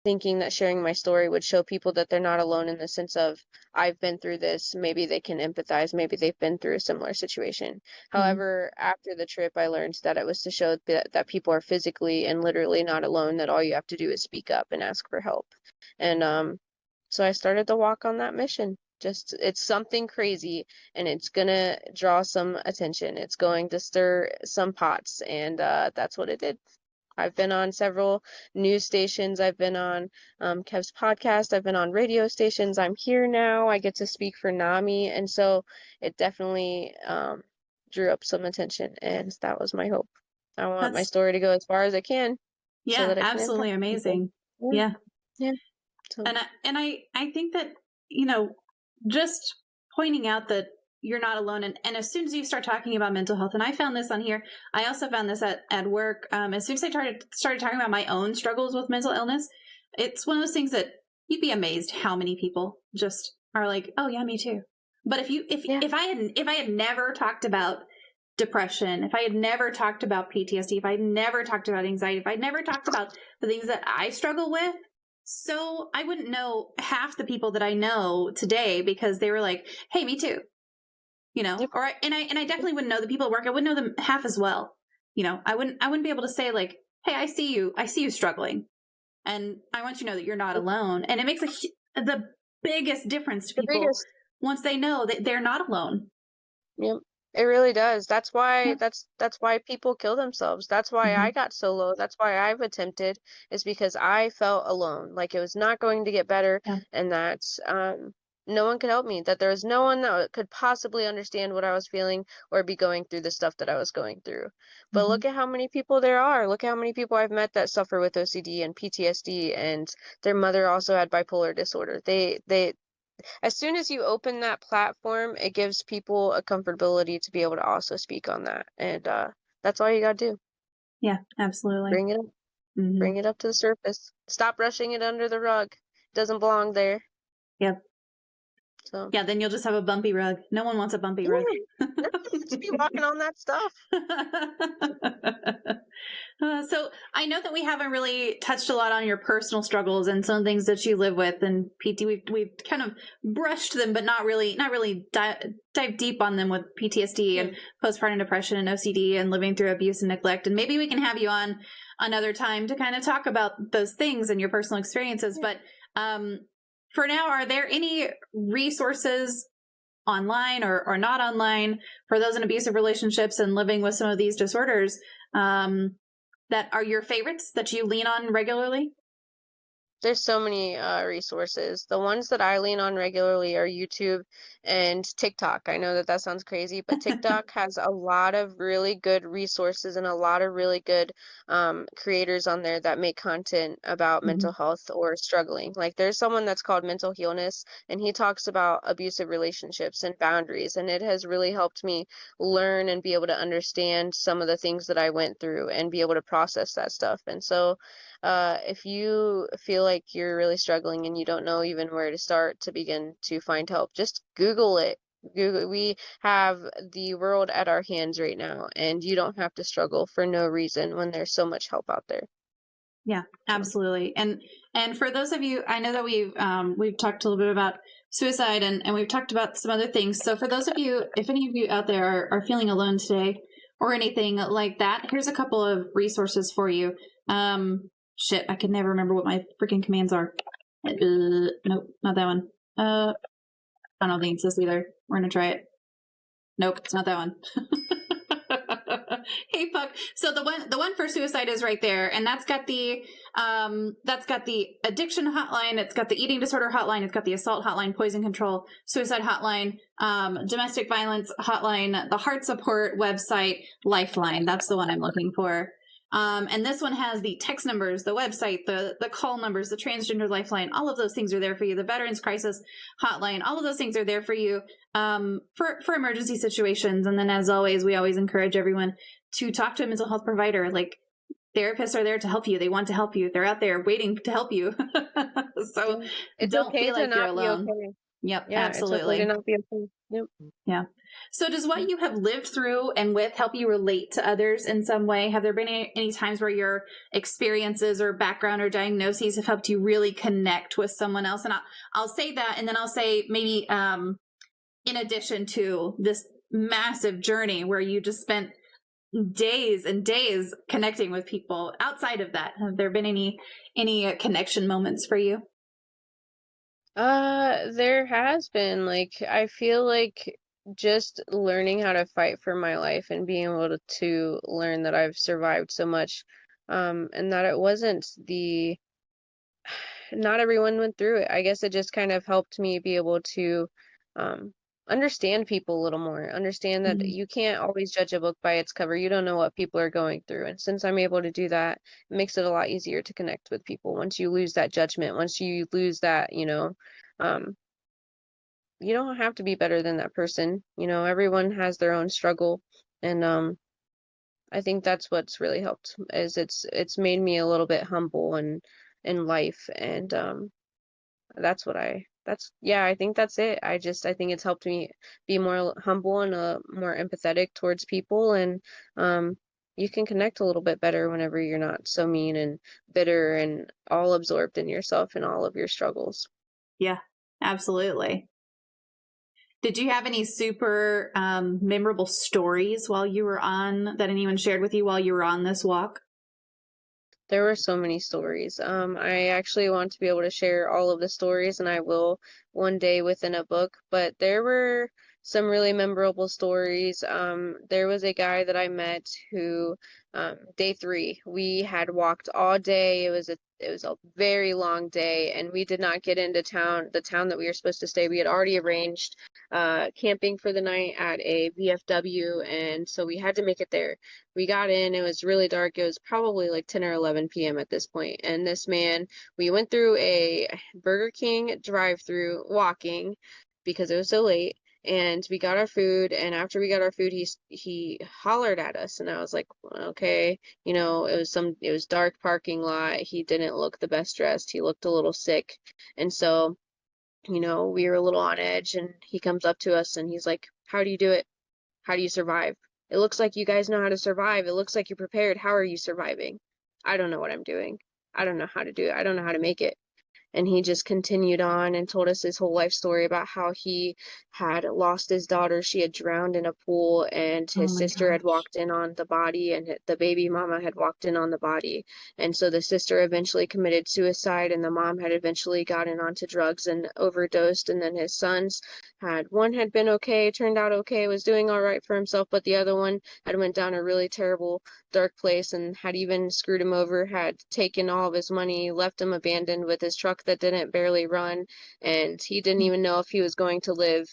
[SPEAKER 2] thinking that sharing my story would show people that they're not alone in the sense of I've been through this, maybe they can empathize, maybe they've been through a similar situation.
[SPEAKER 1] Mm-hmm.
[SPEAKER 2] However, after the trip, I learned that it was to show that people are physically and literally not alone, that all you have to do is speak up and ask for help. And so I started the walk on that mission. Just it's something crazy and it's gonna draw some attention. It's going to stir some pots, and that's what it did. I've been on several news stations. I've been on Kev's podcast. I've been on radio stations. I'm here now. I get to speak for NAMI. And so it definitely drew up some attention. And that was my hope. I want my
[SPEAKER 1] That's
[SPEAKER 2] story to go as far as it can so
[SPEAKER 1] yeah,
[SPEAKER 2] that it can impact
[SPEAKER 1] absolutely
[SPEAKER 2] people.
[SPEAKER 1] amazing.
[SPEAKER 2] Yeah.
[SPEAKER 1] Yeah.
[SPEAKER 2] Yeah. So,
[SPEAKER 1] And I think that, just pointing out that you're not alone. And as soon as you start talking about mental health, and I found this on here, I also found this at work. As soon as I started talking about my own struggles with mental illness, it's one of those things that you'd be amazed how many people just are like, oh yeah, me too. But
[SPEAKER 2] yeah.
[SPEAKER 1] if I had never talked about depression, if I had never talked about PTSD, if I had never talked about anxiety, if I'd never talked about the things that I struggle with, so I wouldn't know half the people that I know today because they were like, hey, me too.
[SPEAKER 2] Yep.
[SPEAKER 1] And I definitely wouldn't know the people at work. I wouldn't know them half as well. I wouldn't be able to say like, hey, I see you struggling. And I want you to know that you're not alone. And it makes the biggest difference to
[SPEAKER 2] The
[SPEAKER 1] people
[SPEAKER 2] biggest.
[SPEAKER 1] once they know that they're not alone.
[SPEAKER 2] Yep. It really does. That's why
[SPEAKER 1] Yeah.
[SPEAKER 2] that's why people kill themselves. That's why
[SPEAKER 1] Mm-hmm.
[SPEAKER 2] I got so low. That's why I've attempted is because I felt alone, like it was not going to get better
[SPEAKER 1] Yeah.
[SPEAKER 2] and that no one could help me, that there was no one that could possibly understand what I was feeling or be going through the stuff that I was going through. But
[SPEAKER 1] Mm-hmm.
[SPEAKER 2] look at how many people there are. Look at how many people I've met that suffer with OCD and PTSD and their mother also had bipolar disorder. as soon as you open that platform, it gives people a comfortability to be able to also speak on that. And that's all you gotta do.
[SPEAKER 1] Yeah, absolutely.
[SPEAKER 2] Bring it up.
[SPEAKER 1] Hmm.
[SPEAKER 2] Bring it up to the surface. Stop brushing it under the rug. It doesn't belong there.
[SPEAKER 1] Yep.
[SPEAKER 2] So
[SPEAKER 1] Yeah, then you'll just have a bumpy rug. No one wants a bumpy rug.
[SPEAKER 2] yeah, no, just be walking on that stuff.
[SPEAKER 1] So I know that we haven't really touched a lot on your personal struggles and some things that you live with, and PT. We've kind of brushed them, but not really dive deep on them with PTSD and postpartum depression and OCD and living through abuse and neglect. And maybe we can have you on another time to kind of talk about those things and your personal experiences. But for now, are there any resources online or not online for those in abusive relationships and living with some of these disorders that are your favorites that you lean on regularly?
[SPEAKER 2] There's so many resources. The ones that I lean on regularly are YouTube and TikTok. I know that that sounds crazy, but TikTok has a lot of really good resources and a lot of really good creators on there that make content about
[SPEAKER 1] Hmm.
[SPEAKER 2] mental health or struggling. Like there's someone that's called Mental Healness, and he talks about abusive relationships and boundaries, and it has really helped me learn and be able to understand some of the things that I went through and be able to process that stuff. And so if you feel like you're really struggling and you don't know even where to start to begin to find help, just Google it. Google. We have the world at our hands right now, and you don't have to struggle for no reason when there's so much help out there.
[SPEAKER 1] Yeah,
[SPEAKER 2] So,
[SPEAKER 1] absolutely. And for those of you, I know that we've talked a little bit about suicide and we've talked about some other things. So for those of you, if any of you out there are feeling alone today or anything like that, here's a couple of resources for you. Shit, I can never remember what my freaking commands are. Nope, not that one. I don't think it's this either. We're gonna try it. Nope, it's not that one. Hey, fuck. So the one for suicide is right there, and that's got the addiction hotline. It's got the eating disorder hotline. It's got the assault hotline, poison control, suicide hotline, domestic violence hotline, the heart support website, Lifeline. That's the one I'm looking for. And this one has the text numbers, the website, the call numbers, the transgender lifeline. All of those things are there for you. The veterans crisis hotline. All of those things are there for you for emergency situations. And then, as always, we always encourage everyone to talk to a mental health provider. Like, therapists are there to help you. They want to help you. They're out there waiting to help you. So
[SPEAKER 2] it's
[SPEAKER 1] don't
[SPEAKER 2] okay
[SPEAKER 1] feel
[SPEAKER 2] to
[SPEAKER 1] like you're
[SPEAKER 2] not be
[SPEAKER 1] alone.
[SPEAKER 2] okay.
[SPEAKER 1] Yep,
[SPEAKER 2] Yeah, it's okay to
[SPEAKER 1] absolutely.
[SPEAKER 2] not be okay. Yep.
[SPEAKER 1] Yeah. So does what you have lived through and with help you relate to others in some way? Have there been any times where your experiences or background or diagnoses have helped you really connect with someone else? And I'll say that, and then I'll say maybe in addition to this massive journey where you just spent days and days connecting with people outside of that, have there been any connection moments for you?
[SPEAKER 2] There has been, like, I feel like just learning how to fight for my life and being able to learn that I've survived so much, and that it wasn't not everyone went through it. I guess it just kind of helped me be able to um, understand people a little more, understand that
[SPEAKER 1] Mhm.
[SPEAKER 2] you can't always judge a book by its cover. You don't know what people are going through. And since I'm able to do that, it makes it a lot easier to connect with people. Once you lose that judgment, once you lose that, um, you don't have to be better than that person. Everyone has their own struggle. And I think that's what's really helped is it's made me a little bit humble and in life. And yeah, I think that's it. I think it's helped me be more humble and more empathetic towards people, and um you can connect a little bit better whenever you're not so mean and bitter and all absorbed in yourself and all of your struggles.
[SPEAKER 1] Yeah, absolutely. Did you have any super memorable stories while you were on that anyone shared with you while you were on this walk?
[SPEAKER 2] There were so many stories. I actually want to be able to share all of the stories, and I will one day within a book. But there were some really memorable stories. There was a guy that I met who, day 3, we had walked all day. It was a very long day, and we did not get into the town that we were supposed to stay. We had already arranged camping for the night at a VFW, and so we had to make it there. We got in, it was really dark. It was probably like 10 or 11 p.m. at this point. And this man, we went through a Burger King drive-through walking because it was so late. And we got our food, and after we got our food, he hollered at us, and I was like, okay, it was dark parking lot. He didn't look the best dressed. He looked a little sick. And so, we were a little on edge, and he comes up to us and he's like, how do you do it? How do you survive? It looks like you guys know how to survive. It looks like you're prepared. How are you surviving? I don't know what I'm doing. I don't know how to do it. I don't know how to make it. And he just continued on and told us his whole life story about how he had lost his daughter. She had drowned in a pool, and
[SPEAKER 1] Oh
[SPEAKER 2] his
[SPEAKER 1] my
[SPEAKER 2] sister had
[SPEAKER 1] gosh.
[SPEAKER 2] walked in on the body, and the baby mama had walked in on the body. And so the sister eventually committed suicide, and the mom had eventually gotten onto drugs and overdosed. And then his sons one had been okay, turned out okay, was doing all right for himself, but the other one had went down a really terrible dark place and had even screwed him over, had taken all of his money, left him abandoned with his truck that didn't barely run, and he didn't even know if he was going to live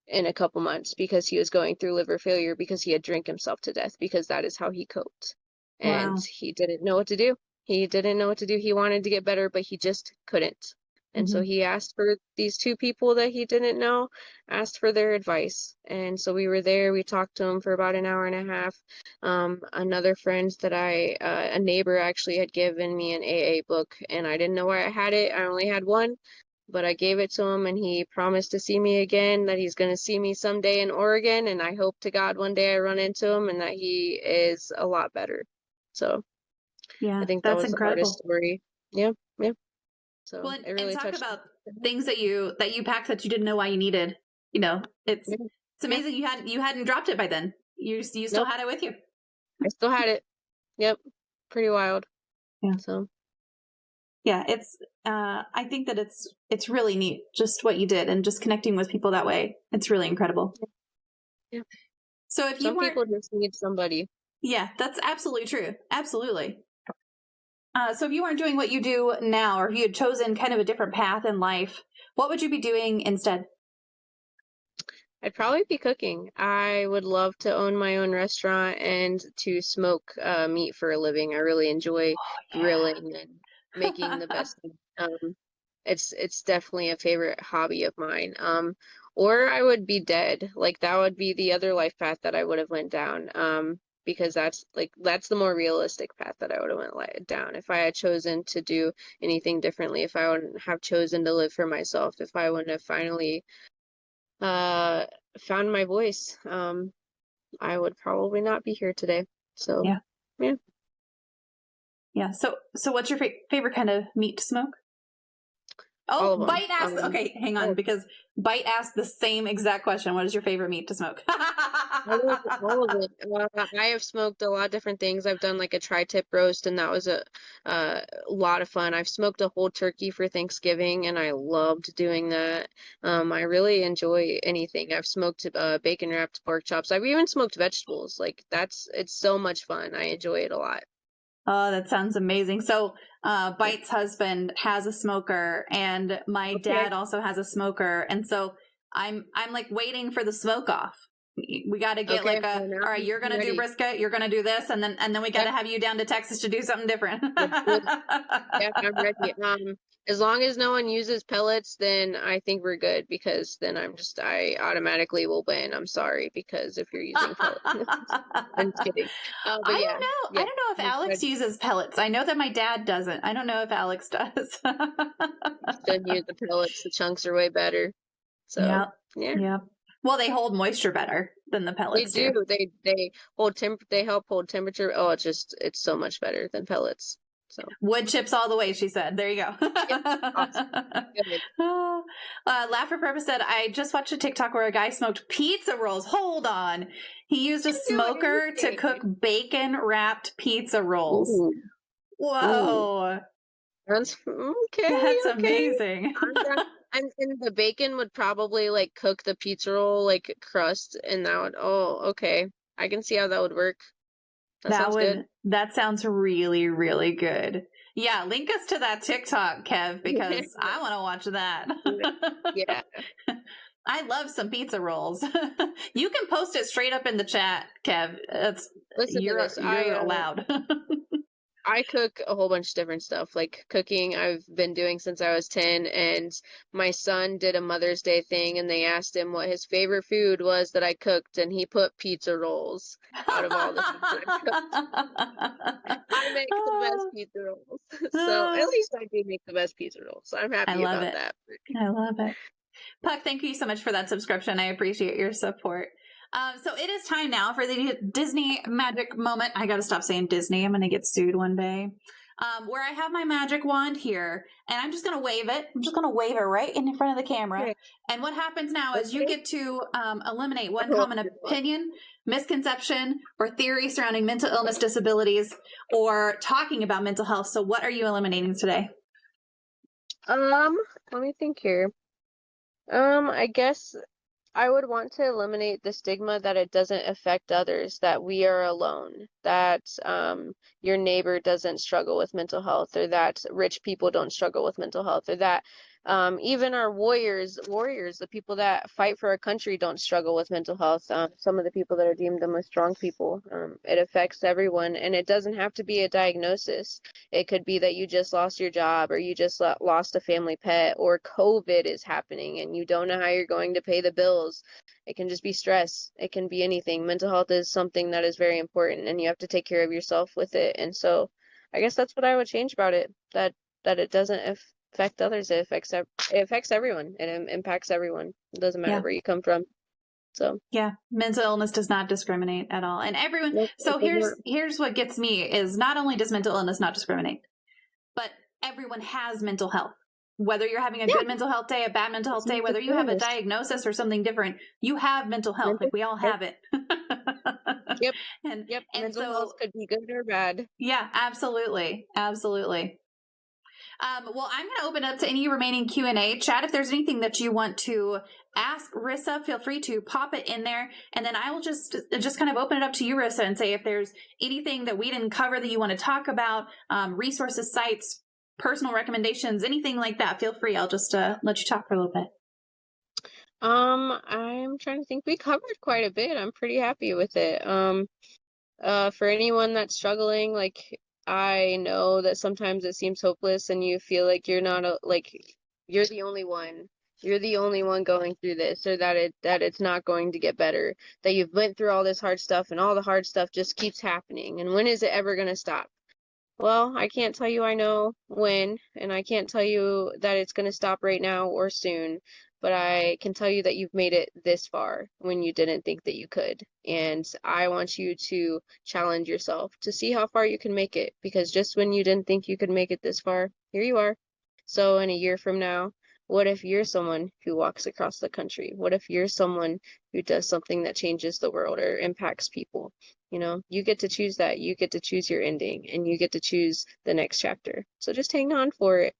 [SPEAKER 2] in a couple months because he was going through liver failure because he had drank himself to death, because that is how he coped. And
[SPEAKER 1] Wow.
[SPEAKER 2] he didn't know what to do. He didn't know what to do. He wanted to get better, but he just couldn't. And so
[SPEAKER 1] Hmm.
[SPEAKER 2] he asked for these 2 people that he didn't know, asked for their advice. And so we were there. We talked to him for about an hour and a half. Another friend that a neighbor actually had given me an AA book, and I didn't know why I had it. I only had one, but I gave it to him, and he promised to see me again, that he's going to see me someday in Oregon. And I hope to God one day I run into him and that he is a lot better. So I
[SPEAKER 1] Yeah,
[SPEAKER 2] think that
[SPEAKER 1] that's
[SPEAKER 2] was the hardest
[SPEAKER 1] incredible.
[SPEAKER 2] story. Yeah, yeah.
[SPEAKER 1] Well,
[SPEAKER 2] So it
[SPEAKER 1] and
[SPEAKER 2] really
[SPEAKER 1] talk
[SPEAKER 2] touched
[SPEAKER 1] about
[SPEAKER 2] me.
[SPEAKER 1] things that you packed that you didn't know why you needed. It's
[SPEAKER 2] Yeah,
[SPEAKER 1] it's
[SPEAKER 2] yeah.
[SPEAKER 1] amazing you hadn't dropped it by then. You still
[SPEAKER 2] Nope,
[SPEAKER 1] had it with you.
[SPEAKER 2] I still had it. Yep, pretty wild.
[SPEAKER 1] Yeah.
[SPEAKER 2] So
[SPEAKER 1] Yeah, I think that it's really neat just what you did, and just connecting with people that way. It's really incredible.
[SPEAKER 2] yeah,
[SPEAKER 1] So if you
[SPEAKER 2] some
[SPEAKER 1] weren't
[SPEAKER 2] people just need somebody.
[SPEAKER 1] Yeah, that's absolutely true. Absolutely. So if you weren't doing what you do now, or if you had chosen kind of a different path in life, what would you be doing instead?
[SPEAKER 2] I'd probably be cooking. I would love to own my own restaurant and to smoke meat for a living. I really enjoy grilling and making the
[SPEAKER 1] Yeah.
[SPEAKER 2] best. It's definitely a favorite hobby of mine. Or I would be dead. Like that would be the other life path that I would have went down. Because that's the more realistic path that I would have down if I had chosen to do anything differently. If I wouldn't have chosen to live for myself. If I wouldn't have finally uh found my voice, I would probably not be here today. So
[SPEAKER 1] Yeah.
[SPEAKER 2] yeah,
[SPEAKER 1] Yeah. So what's your favorite kind of meat to smoke?
[SPEAKER 2] all
[SPEAKER 1] Oh,
[SPEAKER 2] of them.
[SPEAKER 1] Bite asked. Okay, hang on, because Bite asked the same exact question. What is your favorite meat to smoke?
[SPEAKER 2] All of it. I have smoked a lot of different things. I've done like a tri-tip roast, and that was a lot of fun. I've smoked a whole turkey for Thanksgiving, and I loved doing that. I really enjoy anything. I've smoked bacon wrapped pork chops. I've even smoked vegetables. Like it's so much fun. I enjoy it a lot.
[SPEAKER 1] Oh, that sounds amazing. So,
[SPEAKER 2] Yeah.
[SPEAKER 1] Bite's husband has a smoker, and my
[SPEAKER 2] Okay.
[SPEAKER 1] dad also has a smoker, and so I'm like waiting for the smoke off. We got to get
[SPEAKER 2] Okay.
[SPEAKER 1] like
[SPEAKER 2] Well, now
[SPEAKER 1] all right, you're
[SPEAKER 2] I'm
[SPEAKER 1] gonna do
[SPEAKER 2] ready.
[SPEAKER 1] brisket, you're gonna do this, and then we got
[SPEAKER 2] Yep.
[SPEAKER 1] to have you down to Texas to do something different.
[SPEAKER 2] Let's do it. Yeah, I'm ready. As long as no one uses pellets, then I think we're good, because then I automatically will win. I'm sorry, because if you're using pellets, I'm just kidding. But
[SPEAKER 1] I don't
[SPEAKER 2] yeah,
[SPEAKER 1] know. I
[SPEAKER 2] yeah,
[SPEAKER 1] don't know if
[SPEAKER 2] I'm
[SPEAKER 1] Alex
[SPEAKER 2] ready.
[SPEAKER 1] uses pellets. I know that my dad doesn't. I don't know if Alex does.
[SPEAKER 2] Shouldn't use the pellets. The chunks are way better. So
[SPEAKER 1] Yep.
[SPEAKER 2] yeah,
[SPEAKER 1] Yep. Well, they hold moisture better than the
[SPEAKER 2] they
[SPEAKER 1] pellets do.
[SPEAKER 2] do. They help hold temperature. Oh, it's so much better than pellets. So
[SPEAKER 1] Wood chips all the way, she said. There you go.
[SPEAKER 2] yeah, awesome. Good.
[SPEAKER 1] Laugh for Purpose said, I just watched a TikTok where a guy smoked pizza rolls. Hold on. He used a
[SPEAKER 2] You can do
[SPEAKER 1] smoker to
[SPEAKER 2] anything.
[SPEAKER 1] cook bacon wrapped pizza rolls.
[SPEAKER 2] Ooh, ooh.
[SPEAKER 1] Whoa.
[SPEAKER 2] That's okay.
[SPEAKER 1] That's
[SPEAKER 2] Okay.
[SPEAKER 1] amazing.
[SPEAKER 2] I'm down. And the bacon would probably like cook the pizza roll like crust, and that would, oh, okay. I can see how that would work. That sounds good.
[SPEAKER 1] That sounds really, really good. Yeah, link us to that TikTok, Kev, because I want to watch that.
[SPEAKER 2] Yeah.
[SPEAKER 1] I love some pizza rolls. You can post it straight up in the chat, Kev.
[SPEAKER 2] Listen to this.
[SPEAKER 1] You're allowed.
[SPEAKER 2] I cook a whole bunch of different stuff. Like cooking, I've been doing since I was 10, and my son did a Mother's Day thing, and they asked him what his favorite food was that I cooked, and he put pizza rolls out of all the foods I've cooked. I make the best pizza rolls. So at least I do make the best pizza rolls. So I'm
[SPEAKER 1] I
[SPEAKER 2] happy
[SPEAKER 1] love
[SPEAKER 2] about
[SPEAKER 1] it.
[SPEAKER 2] that.
[SPEAKER 1] I love it. Puck, thank you so much for that subscription. I appreciate your support. So it is time now for the Disney magic moment. I got to stop saying Disney. I'm going to get sued one day. Where I have my magic wand here, and I'm just going to wave it. I'm just going to wave it right in front of the camera.
[SPEAKER 2] Okay.
[SPEAKER 1] And what happens now is you get to eliminate one
[SPEAKER 2] Oh,
[SPEAKER 1] common opinion, misconception, or theory surrounding mental illness, disabilities, or talking about mental health. So what are you eliminating today?
[SPEAKER 2] Let me think here. I guess I would want to eliminate the stigma that it doesn't affect others, that we are alone, that your neighbor doesn't struggle with mental health, or that rich people don't struggle with mental health, or that even our warriors, the people that fight for our country don't struggle with mental health. Some of the people that are deemed the most strong people, it affects everyone, and it doesn't have to be a diagnosis. It could be that you just lost your job, or you just lost a family pet, or COVID is happening and you don't know how you're going to pay the bills. It can just be stress. It can be anything. Mental health is something that is very important, and you have to take care of yourself with it. And so I guess that's what I would change about it, that it doesn't affect others. It affects everyone. It impacts everyone. It doesn't matter where you come from. So
[SPEAKER 1] yeah, mental illness does not discriminate at all. And everyone,
[SPEAKER 2] nope,
[SPEAKER 1] so here's what gets me is not only does mental illness not discriminate, but everyone has mental health. Whether you're having a good mental health day, a bad mental health day, whether you have a diagnosis or something different, you have mental health. Like we all have it.
[SPEAKER 2] Yep.
[SPEAKER 1] And
[SPEAKER 2] Mental health could be good or bad.
[SPEAKER 1] Yeah, absolutely. Absolutely. Well, I'm going to open up to any remaining Q&A. Chat, if there's anything that you want to ask Rissa, feel free to pop it in there. And then I will just kind of open it up to you, Rissa, and say if there's anything that we didn't cover that you want to talk about, resources, sites, personal recommendations, anything like that, feel free. I'll just let you talk for a little bit.
[SPEAKER 2] I'm trying to think. We covered quite a bit. I'm pretty happy with it. For anyone that's struggling, like, I know that sometimes it seems hopeless and you feel like you're not you're the only one. You're the only one going through this, or that it's not going to get better. That you've went through all this hard stuff and all the hard stuff just keeps happening. And when is it ever going to stop? Well, I can't tell you I know when, and I can't tell you that it's going to stop right now or soon, but I can tell you that you've made it this far when you didn't think that you could. And I want you to challenge yourself to see how far you can make it, because just when you didn't think you could make it this far, here you are. So in a year from now, what if you're someone who walks across the country? What if you're someone who does something that changes the world or impacts people? You know, you get to choose that. You get to choose your ending, and you get to choose the next chapter. So just hang on for it.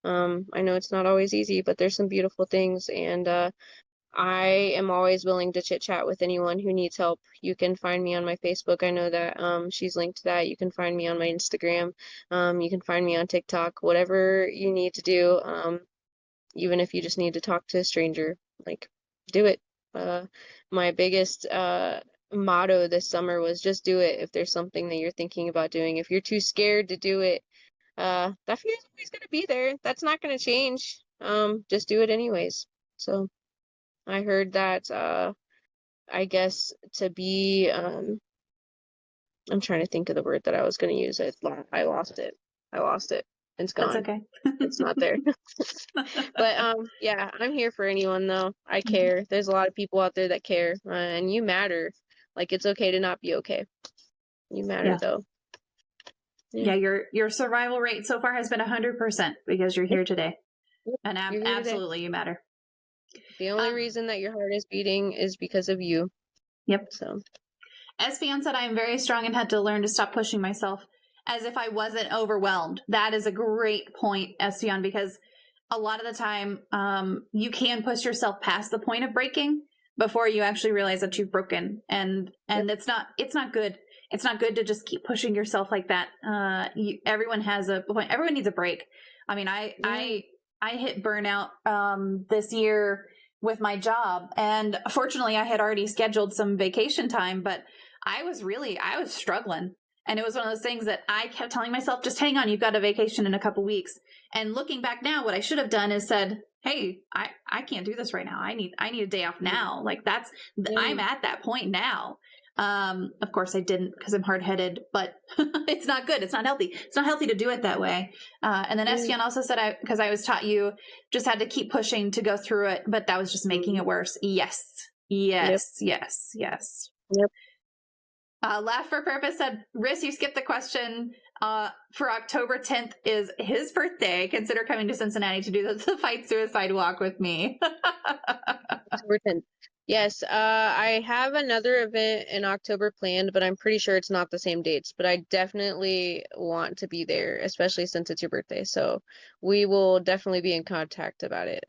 [SPEAKER 2] I know it's not always easy, but there's some beautiful things, and I am always willing to chit chat with anyone who needs help. You can find me on my Facebook. I know that she's linked to that. You can find me on my Instagram. You can find me on TikTok. Whatever you need to do, even if you just need to talk to a stranger, like, do it. My biggest motto this summer was just do it. If there's something that you're thinking about doing, if you're too scared to do it, that fear is always going to be there. That's not going to change. Just do it anyways. So I heard that, I guess to be, I'm trying to think of the word that I was going to use. I lost it. It's gone.
[SPEAKER 1] That's okay.
[SPEAKER 2] It's not there. But yeah, I'm here for anyone though. I care. There's a lot of people out there that care, and you matter. Like, it's okay to not be okay. You matter though.
[SPEAKER 1] Yeah, your survival rate so far has been 100% because you're here today. And absolutely, you matter.
[SPEAKER 2] The only reason that your heart is beating is because of you.
[SPEAKER 1] Yep.
[SPEAKER 2] So,
[SPEAKER 1] Espion said, I am very strong and had to learn to stop pushing myself as if I wasn't overwhelmed. That is a great point, Espion, because a lot of the time, you can push yourself past the point of breaking before you actually realize that you've broken. And
[SPEAKER 2] Yep.
[SPEAKER 1] it's not good. It's not good to just keep pushing yourself like that. Everyone has a point. Everyone needs a break. I mean, I hit burnout, this year with my job, and fortunately I had already scheduled some vacation time, but I was struggling. And it was one of those things that I kept telling myself, just hang on, you've got a vacation in a couple weeks. And looking back now, what I should have done is said, hey, I can't do this right now. I need a day off now. Like I'm at that point now. Of course I didn't, because I'm hard-headed, but it's not good. It's not healthy. It's not healthy to do it that way. And then Estienne also said, because I was taught you just had to keep pushing to go through it, but that was just making it worse. Yes.
[SPEAKER 2] Yep.
[SPEAKER 1] Laugh for Purpose said, Riss, you skipped the question. For October 10th is his birthday. Consider coming to Cincinnati to do the Fight Suicide Walk with me.
[SPEAKER 2] October 10th. Yes, I have another event in October planned, but I'm pretty sure it's not the same dates. But I definitely want to be there, especially since it's your birthday. So we will definitely be in contact about it.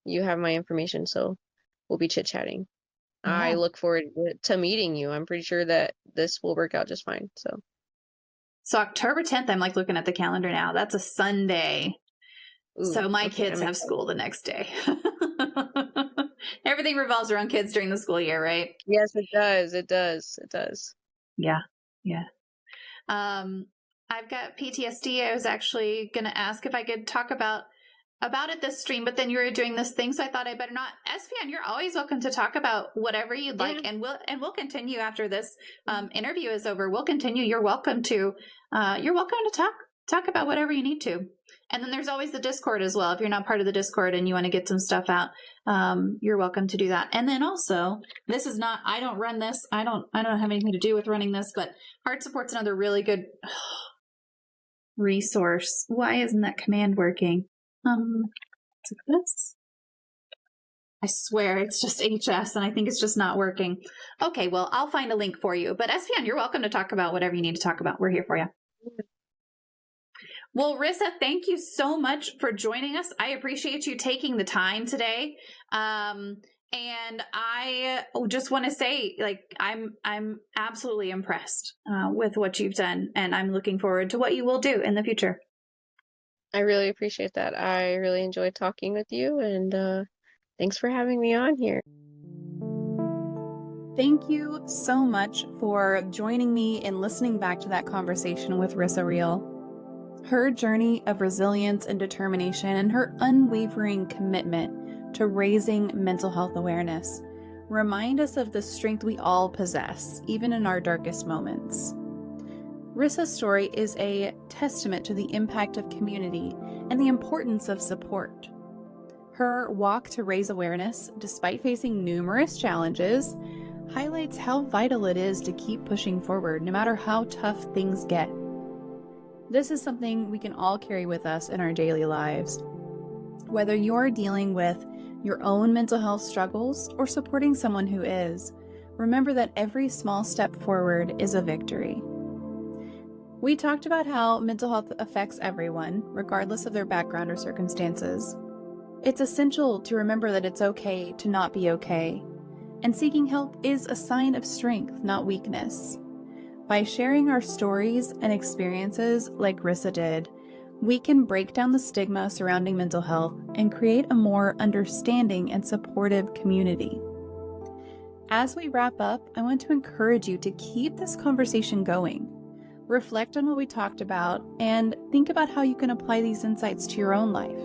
[SPEAKER 2] You have my information, so we'll be chit-chatting.
[SPEAKER 1] Yeah.
[SPEAKER 2] I look forward to meeting you. I'm pretty sure that this will work out just fine.
[SPEAKER 1] So October 10th, I'm like looking at the calendar now. That's a Sunday.
[SPEAKER 2] Ooh,
[SPEAKER 1] so my
[SPEAKER 2] okay,
[SPEAKER 1] kids have school the next day. Everything revolves around kids during the school year, right?
[SPEAKER 2] Yes, it does. It does.
[SPEAKER 1] Yeah. I've got PTSD. I was actually going to ask if I could talk about it this stream, but then you were doing this thing, so I thought I better not. Espion, you're always welcome to talk about whatever you'd like, and we'll continue after this interview is over. We'll continue. You're welcome to talk about whatever you need to. And then there's always the Discord as well. If you're not part of the Discord and you want to get some stuff out, you're welcome to do that. And then also, this is not, I don't run this. I don't have anything to do with running this, but Heart Support's another really good resource. Why isn't that command working? This? I swear it's just HS and I think it's just not working. Okay, well, I'll find a link for you. But Espion, you're welcome to talk about whatever you need to talk about. We're here for you. Well, Rissa, thank you so much for joining us. I appreciate you taking the time today. And I just want to say, like, I'm absolutely impressed with what you've done, and I'm looking forward to what you will do in the future.
[SPEAKER 2] I really appreciate that. I really enjoyed talking with you, and thanks for having me on here.
[SPEAKER 1] Thank you so much for joining me and listening back to that conversation with Rissa Reel. Her journey of resilience and determination and her unwavering commitment to raising mental health awareness remind us of the strength we all possess, even in our darkest moments. Rissa's story is a testament to the impact of community and the importance of support. Her walk to raise awareness, despite facing numerous challenges, highlights how vital it is to keep pushing forward no matter how tough things get. This is something we can all carry with us in our daily lives. Whether you're dealing with your own mental health struggles or supporting someone who is, remember that every small step forward is a victory. We talked about how mental health affects everyone, regardless of their background or circumstances. It's essential to remember that it's okay to not be okay, and seeking help is a sign of strength, not weakness. By sharing our stories and experiences like Rissa did, we can break down the stigma surrounding mental health and create a more understanding and supportive community. As we wrap up, I want to encourage you to keep this conversation going. Reflect on what we talked about and think about how you can apply these insights to your own life.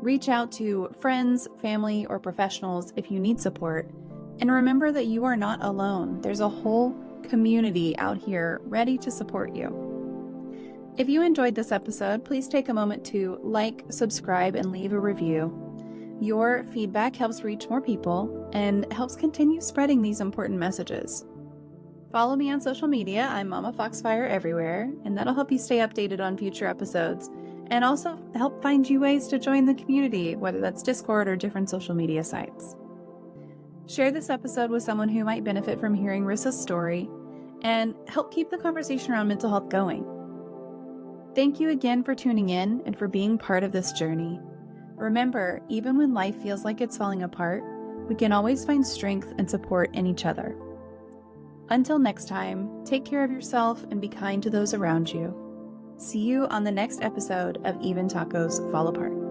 [SPEAKER 1] Reach out to friends, family, or professionals if you need support, and remember that you are not alone. There's a whole community out here ready to support you. If you enjoyed this episode, please take a moment to like, subscribe, and leave a review. Your feedback helps reach more people and helps continue spreading these important messages. Follow me on social media. I'm MommaFoxFire everywhere, and that'll help you stay updated on future episodes and also help find you ways to join the community, whether that's Discord or different social media sites. Share this episode with someone who might benefit from hearing Rissa's story and help keep the conversation around mental health going. Thank you again for tuning in and for being part of this journey. Remember, even when life feels like it's falling apart, we can always find strength and support in each other. Until next time, take care of yourself and be kind to those around you. See you on the next episode of Even Tacos Fall Apart.